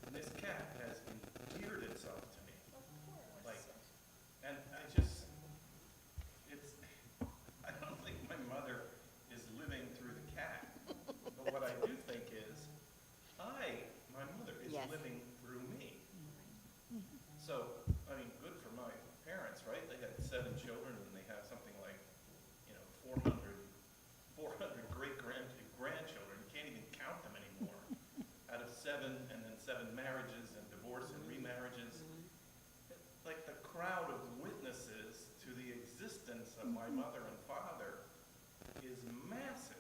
And this cat has endeared itself to me.
Of course.
Like, and I don't think my mother is living through the cat. But what I do think is, my mother is
Yes.
living through me. So, I mean, good for my parents, right? They had 7 children and they have something like, 400 grandchildren. You can't even count them anymore. Out of 7 and then 7 marriages and divorce and remarriages. Like the crowd of witnesses to the existence of my mother and father is massive.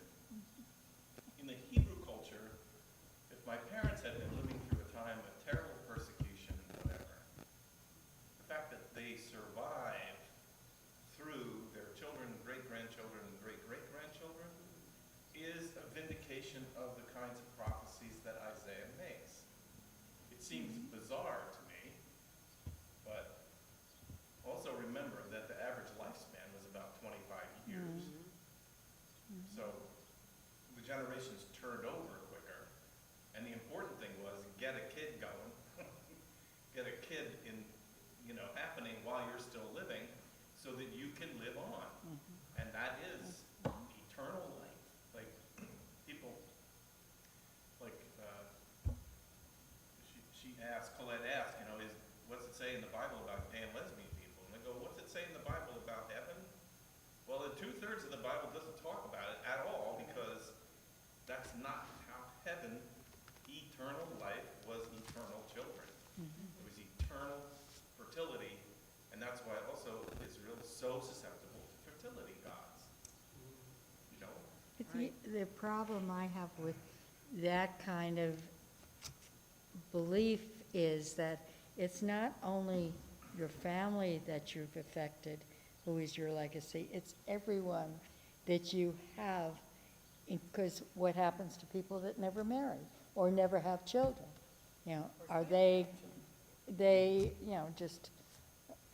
In the Hebrew culture, if my parents had been living through a time of terrible persecution and whatever, the fact that they survived through their children, great-grandchildren, and great-great-grandchildren is a vindication of the kinds of prophecies that Isaiah makes. It seems bizarre to me, but also remember that the average lifespan generations turned over quicker. And the important thing was get a kid going, get a kid in, happening while you're still living so that you can live on. And that is eternal life. Like, people, like, Colette asked, what's it say in the Bible about gay and lesbian people? And I go, what's it say in the Bible about heaven? Well, the 2/3 of the Bible doesn't talk about it at all, because that's not how heaven, eternal life, was eternal children. It was eternal fertility, and that's why also Israel is so susceptible to fertility gods.
The problem I have with that kind of belief is that it's not only your family that you've affected, who is your legacy, it's everyone that you have, because what happens to people that never marry or never have children? Are they, just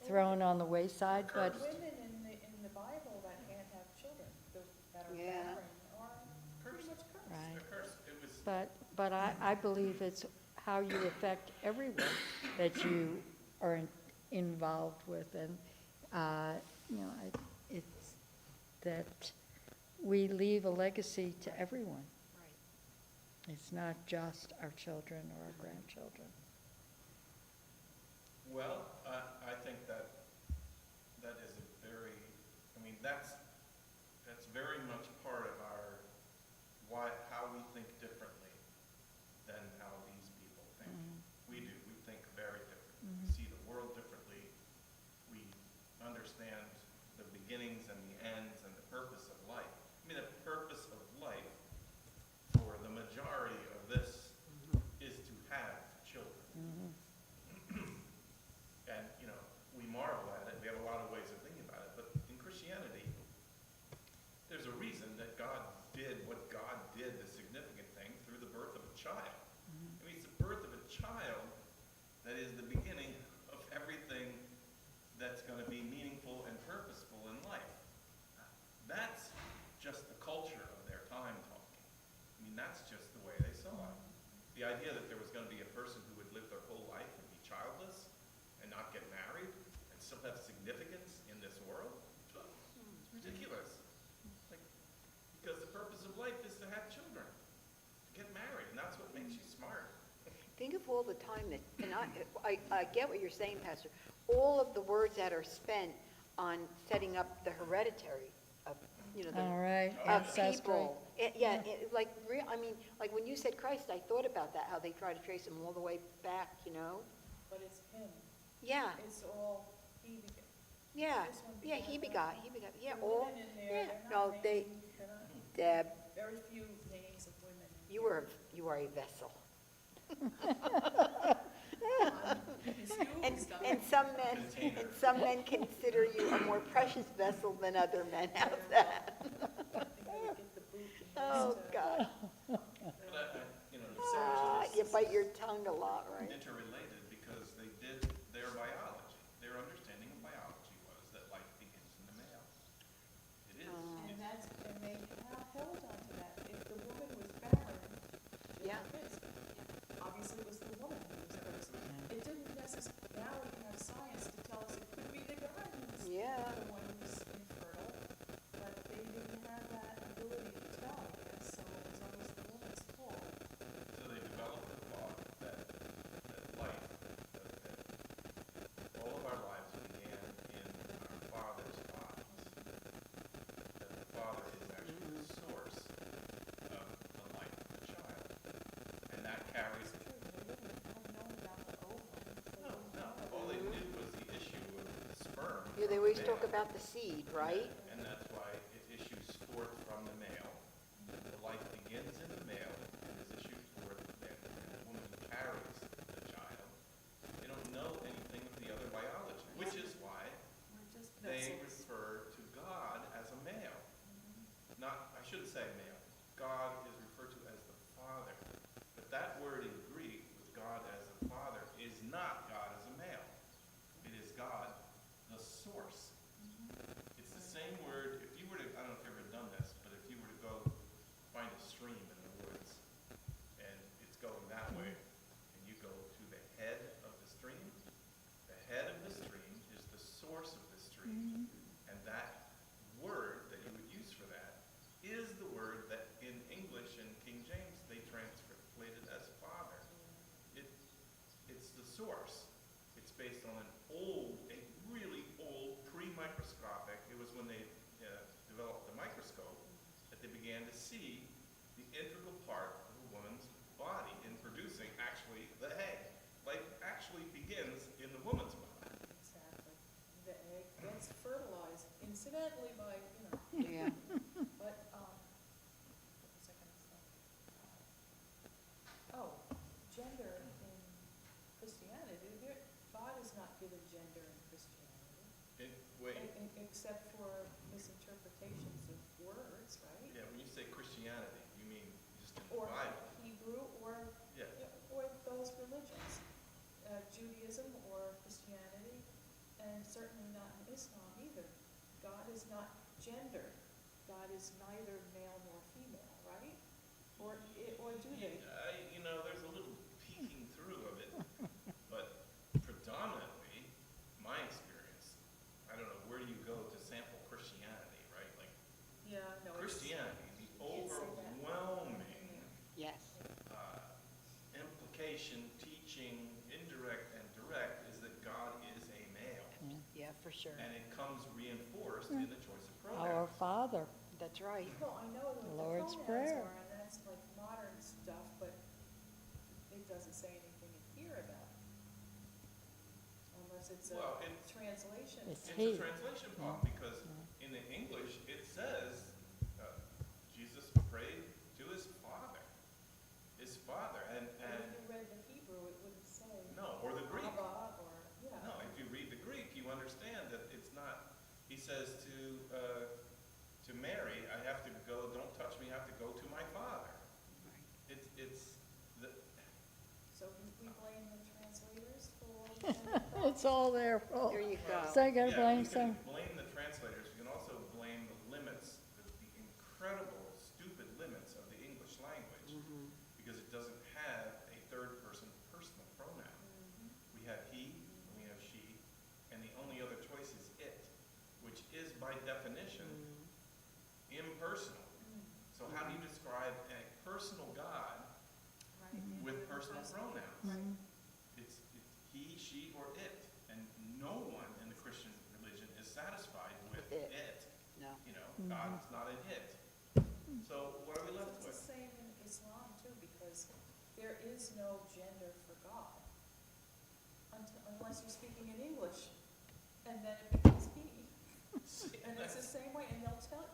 thrown on the wayside? But
Women in the Bible that can't have children, that are
Yeah.
barren, are pretty much cursed.
Right.
The curse, it was,
But I believe it's how you affect everyone that you are involved with, and, it's that we leave a legacy to everyone.
Right.
It's not just our children or our grandchildren.
well, I think that is a very, that's very much part of how we think differently than how these people think. We do, we think very differently. We see the world differently. We understand the beginnings and the ends and the purpose of life. The purpose of life for the majority of this is to have children. And, we marvel at it. We have a lot of ways of thinking about it. But in Christianity, there's a reason that God did what God did, the significant thing, through the birth of a child. It's the birth of a child that is the beginning of everything that's going to be meaningful and purposeful in life. That's just the culture of their time talking. That's just the way they saw it. The idea that there was going to be a person who would live their whole life and be childless and not get married and still have significance in this world, it's ridiculous. Because the purpose of life is to have children, to get married, and that's what makes you smart.
Think of all the time that, and I get what you're saying, Pastor, all of the words that are spent on setting up the hereditary of,
All right,
of
ancestry.
people. Like when you said Christ, I thought about that, how they try to trace him all the way back,
But it's him.
Yeah,
It's all he began.
yeah,
This one
yeah, he begot, yeah,
The
all,
women in there,
yeah,
they're
no,
not
they,
named,
Deb,
very few names of women. in
you
here.
are a vessel.
It's you
And,
who's done
and
it.
some men consider you a more precious vessel than other men. How's that?
I think they would get the boot and
Oh,
used to-
God.
But the
You
sexualists
bite your tongue a lot, right?
interrelated because they did their biology. Their understanding of biology was that life begins in the male. It is.
And they have held on to that. If the woman was barren, she
Yeah.
had kids. Obviously, it was the woman who was cursed. It didn't necessarily, now we have science to tell us it could be the guy who's
Yeah.
the one who's infertile, but they didn't have that ability to tell, I guess, so it was always the woman's fault.
So they developed the thought that life, that all of our lives began in our father's bodies. That the father is actually the source of the life of the child. And that carries,
True, they wouldn't have known about the ovum.
no, all they knew was the issue of the sperm.
Yeah, they
from
always
the
talk
male.
about the seed, right?
And that's why it issues forth from the male. The life begins in the male and is issued forth then. And the woman carries the child. They don't know anything of the other biology, which is why
We're just
they
vessels.
refer to God as a male. Not, I shouldn't say male. God is referred to as the Father. But that word in Greek, with God as the Father, is not God as a male. It is God, the source. It's the same word, if you were to, I don't know if you've ever done this, but if you were to go find a stream source. It's based on a really old, pre-microscopic, it was when they developed the microscope, that they began to see the integral part of a woman's body in producing actually the egg. Life actually begins in the woman's body.
Exactly. The egg gets fertilized incidentally by,
Yeah.
but, what was I gonna say? Oh, gender in Christianity, God is not given gender in Christianity,
Wait,
except for misinterpretations of words, right?
yeah, when you say Christianity, you mean just in the
Or
Bible?
Hebrew, or,
Yeah.
or those religions, Judaism or Christianity, and certainly not in Islam either. God is not gender. God is neither male nor female, right? Or do they?
There's a little peeking through of it, but predominantly, my experience, I don't know, where do you go to sample Christianity, right? Like,
Yeah, no.
Christianity, the
can't say that.
overwhelming
Yes.
implication, teaching, indirect and direct, is that God is a male.
Yeah, for sure.
And it comes reinforced in the choice of
Our
pronouns.
Father.
That's right.
Well, I know what the
Lord's
pronouns
Prayer.
are, and that's like modern stuff, but it doesn't say anything in here about it. Unless it's a
Well, it's-
translation.
It's
It's
he.
a translation problem, because in the English, it says, Jesus prayed to his Father. His Father,
But if you read the Hebrew, it wouldn't say.
No, or the Greek.
Abba, or, yeah.
No, if you read the Greek, you understand that it's not, he says to Mary, I have to go, don't touch me, I have to go to my Father. It's,
So we blame the translators for all the gender
It's all their fault.
There you go.
So I gotta
yeah,
blame
we can
some.
blame the translators, we can also blame the limits, the incredible, stupid limits of the English language, because it doesn't have a third-person personal pronoun. We have he, and we have she, and the only other choice is it, which is by definition impersonal. So how do you describe a personal God
right?
with personal pronouns?
Right.
It's he, she, or it, and no one in the Christian religion is satisfied with
It.
it.
No.
God is not an it. So what are we left
It's the
with?
same in Islam too, because there is no gender for God. Unless you're speaking in English, and then it becomes he. And it's the same way, and they'll tell,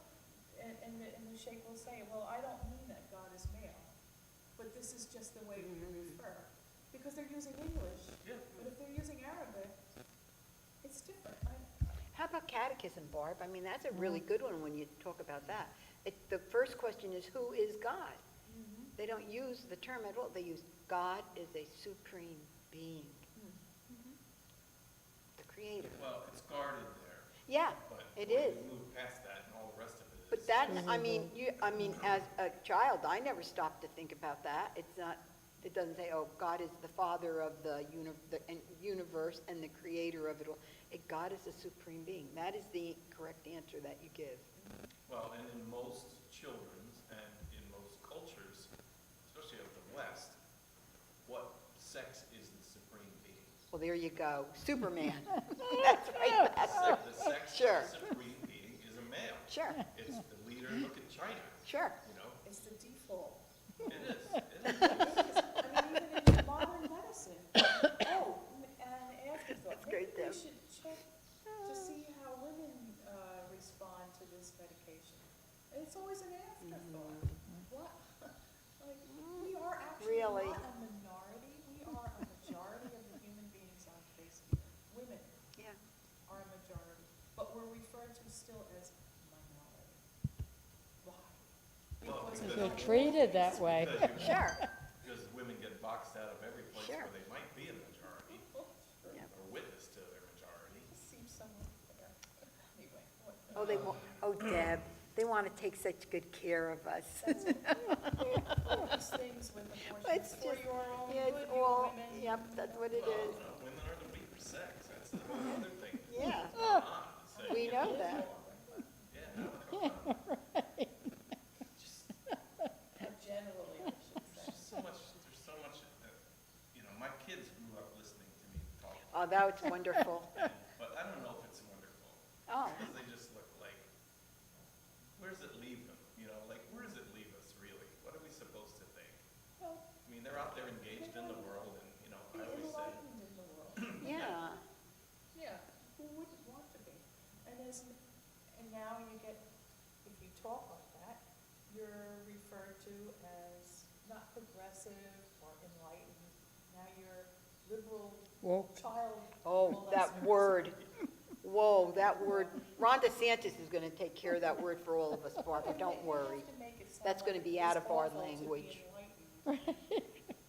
and the sheikh will say, well, I don't mean that God is male, but this is just the way we refer. Because they're using English,
Yeah.
but if they're using Arabic, it's different.
How about catechism, Barb? I mean, that's a really good one when you talk about that. The first question is, who is God? They don't use the term at all. They use God is a supreme being, the creator.
Well, it's guarded there,
Yeah,
but
it
when
is.
you move past that and all the rest of it is.
But that, I mean, as a child, I never stopped to think about that. It's not, it doesn't say, oh, God is the father of the universe and the creator of it all. God is a supreme being. That is the correct answer that you give.
Well, and in most children's and in most cultures, especially of the West, what sex is the supreme being?
Well, there you go. Superman. That's right.
The sex
Sure.
of the supreme being is a male.
Sure,
It's the leader, look at China,
sure.
you know?
It's the default.
It is, it is.
I mean, even in modern medicine. Oh, and afterthought.
That's great,
Maybe
Deb.
we should check to see how women respond to this medication. It's always an afterthought. What? Like, we are actually
Really?
not a minority. We are a majority of the human beings on the face of the earth. Women
Yeah.
are a majority, but we're referred to still as minority. Why?
Well,
Because
because-
we
They're
don't
treated
always-
that way.
Sure.
Because women get boxed out of every place
Sure.
where they might be a majority,
Yeah.
or witness to their majority.
It seems somewhat fair. Anyway, what?
Oh, they want, oh, Deb, they want to take such good care of us.
That's it. These things with
It's
abortion for
just-
your own
Yeah,
good,
it's
you
all,
women.
yep, that's what it
Well,
is.
no, women are the weaker sex, that's the whole other thing.
Yeah.
Come on, say,
We
you
know that.
Yeah, no, come on. Just,
Generally, I should say.
there's so much, my kids grew up listening to
it's wonderful.
But I don't know if it's wonderful.
Oh.
Because they just look like, where does it leave them? You know, like, where does it leave us, really? What are we supposed to think?
Well,
I mean, they're out there engaged in the world, and, you know,
be
I always say,
enlightened in the world.
Yeah.
Yeah, who wouldn't want to be? And now you get, if you talk like that, you're referred to as not progressive or enlightened. Now you're liberal
Woke.
child.
Oh, that
molester.
word. Whoa, that word. Ron DeSantis is going to take care of that word for all of us, Barbara, don't
You
worry.
have to make it sound
That's gonna
like
be
it's
out of our
awful to be
language.
enlightened.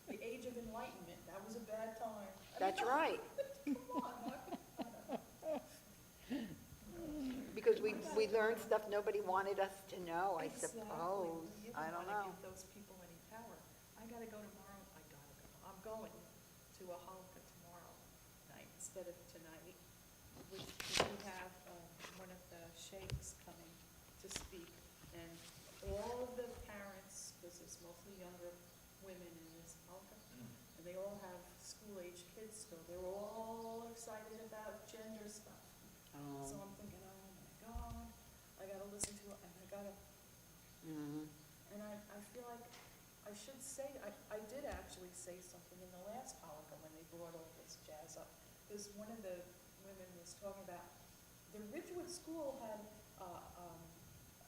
The age of enlightenment, that was a bad time.
That's right,
Come on, how could- I don't know.
because we learned stuff nobody wanted us to know, I
Exactly.
suppose.
You
I
don't
don't
wanna
know.
give those people any power. I gotta go tomorrow, I'm going to a Hanukkah tomorrow night instead of tonight. We have, one of the sheikhs coming to speak, and all of the parents, because it's mostly younger women in this Hanukkah, and they all have school-age kids still, they're all excited about gender stuff.
Oh.
So I'm thinking, oh my God, I gotta listen to it, and I gotta,
Mhm.
and I feel like I should say, I did actually say something in the last Hanukkah when they brought all this jazz up, because one of the women was talking about, the Ridgewood School had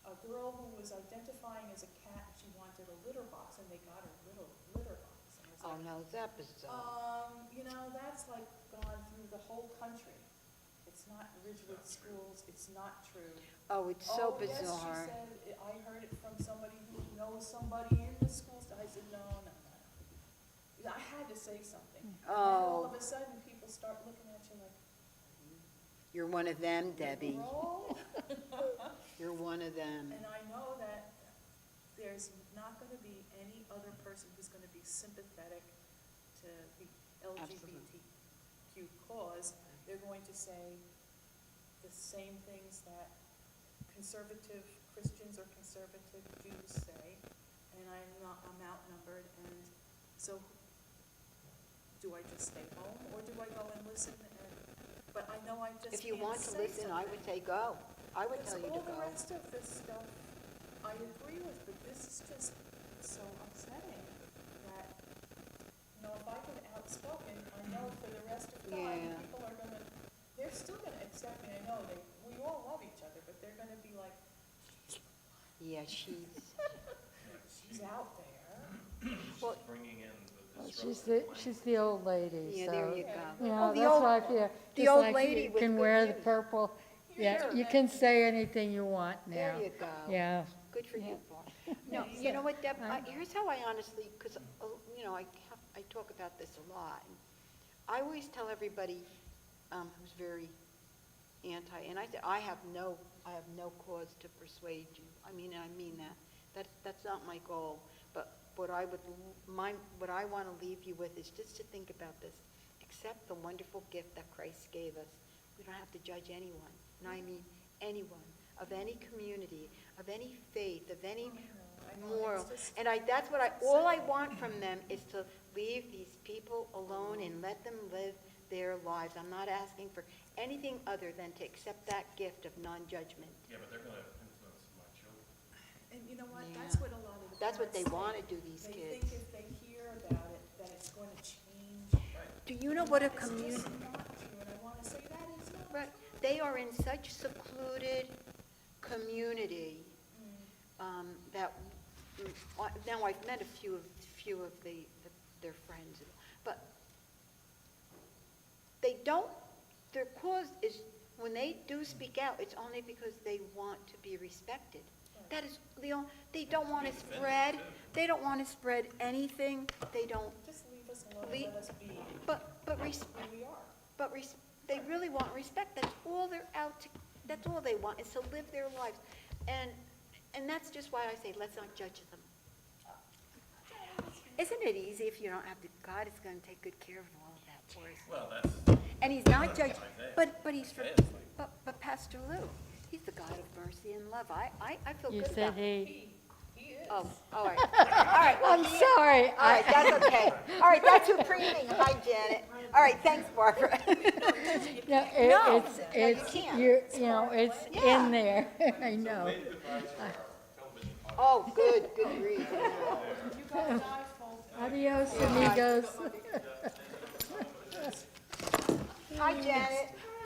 a girl who was identifying as a cat, she wanted a litter box, and they got her litter box. And I was
Oh,
like,
no, that bizarre.
you know, that's like gone through the whole country. It's not Ridgewood schools, it's not true.
Oh, it's so
Oh, yes,
bizarre.
she said, I heard it from somebody who knows somebody in the schools. I said, no. I had to say something. And then all
Oh.
of a sudden, people start looking at you like,
You're one of them, Debbie.
"Bro?"
You're one of them.
And I know that there's not gonna be any other person who's gonna be sympathetic to the LGBTQ cause. They're going to say the same things that conservative Christians or conservative Jews say, and I'm outnumbered, and so do I just stay home, or do I go and listen? But I know I just
If you
can't
want to
say
listen, I would say go. I would
because
tell you to
all the
go.
rest of this stuff, I agree with, but this is just so upsetting that, you know, if I get outspoken, I know for the rest of time,
Yeah.
people are gonna, they're still gonna accept me. I know we all love each other, but they're gonna be like,
Yeah, she's,
she's out there.
well,
bringing in the
She's
disruptive
the,
language.
she's the old lady,
yeah,
so.
there you
You
go.
know,
Oh, the
that's
old-
why I feel,
the
just
old
like
lady
you
with
can
good
wear the
news.
purple, yeah,
Sure.
you can say anything you want now.
There you go.
Yeah,
Good for you,
Yeah.
Barb. No,
Yeah,
you know what, Deb,
I-
here's how I honestly, because, you know, I talk about this a lot. And I always tell everybody who's very anti, and I say, I have no cause to persuade you. I mean that. That's not my goal. But what I want to leave you with is just to think about this. Accept the wonderful gift that Christ gave us. We don't have to judge anyone, and I mean anyone, of any community, of any faith, of any
I know,
moral.
it's just-
And that's what all I want from them is to leave these people alone and let them live their lives. I'm not asking for anything other than to accept that gift of non-judgment.
Yeah, but they're gonna influence my children.
And you know what,
Yeah.
that's what a lot of the
That's what they
parents
want to
think.
do, these
They
kids.
think if they hear about it, that it's going to change.
Do you know what a
It's
community?
just not true, and I want to say that is not
Right.
true.
They are in such secluded community that, now I've met a few of their friends, but they don't, their cause is, when they do speak out, it's only because they want to be respected. That is the only, they don't want to spread anything, they don't,
Just leave us alone,
Le-
and let us be
but
who we are.
But they really want respect. That's all they're out to, that's all they want, is to live their lives. And that's just why I say, let's not judge them. Isn't it easy if you don't have to, God is going to take good care of all of that for us.
Well, that's,
And he's not judging,
Isaiah.
but he's,
Isaiah's like-
but Pastor Lou, he's the God of mercy and love. I feel
you
good
said
about.
he,
He is.
Oh, all right. All right, well,
I'm sorry.
All right, that's okay. All right, that's your pre-meeting. Hi, Janet. All right, thanks, Barbara.
No,
No,
it's,
you can't.
you know, it's
Yeah.
in there, I know.
Oh, good grief.
You guys' eyes full.
Adios, amigos.
Hi, Janet.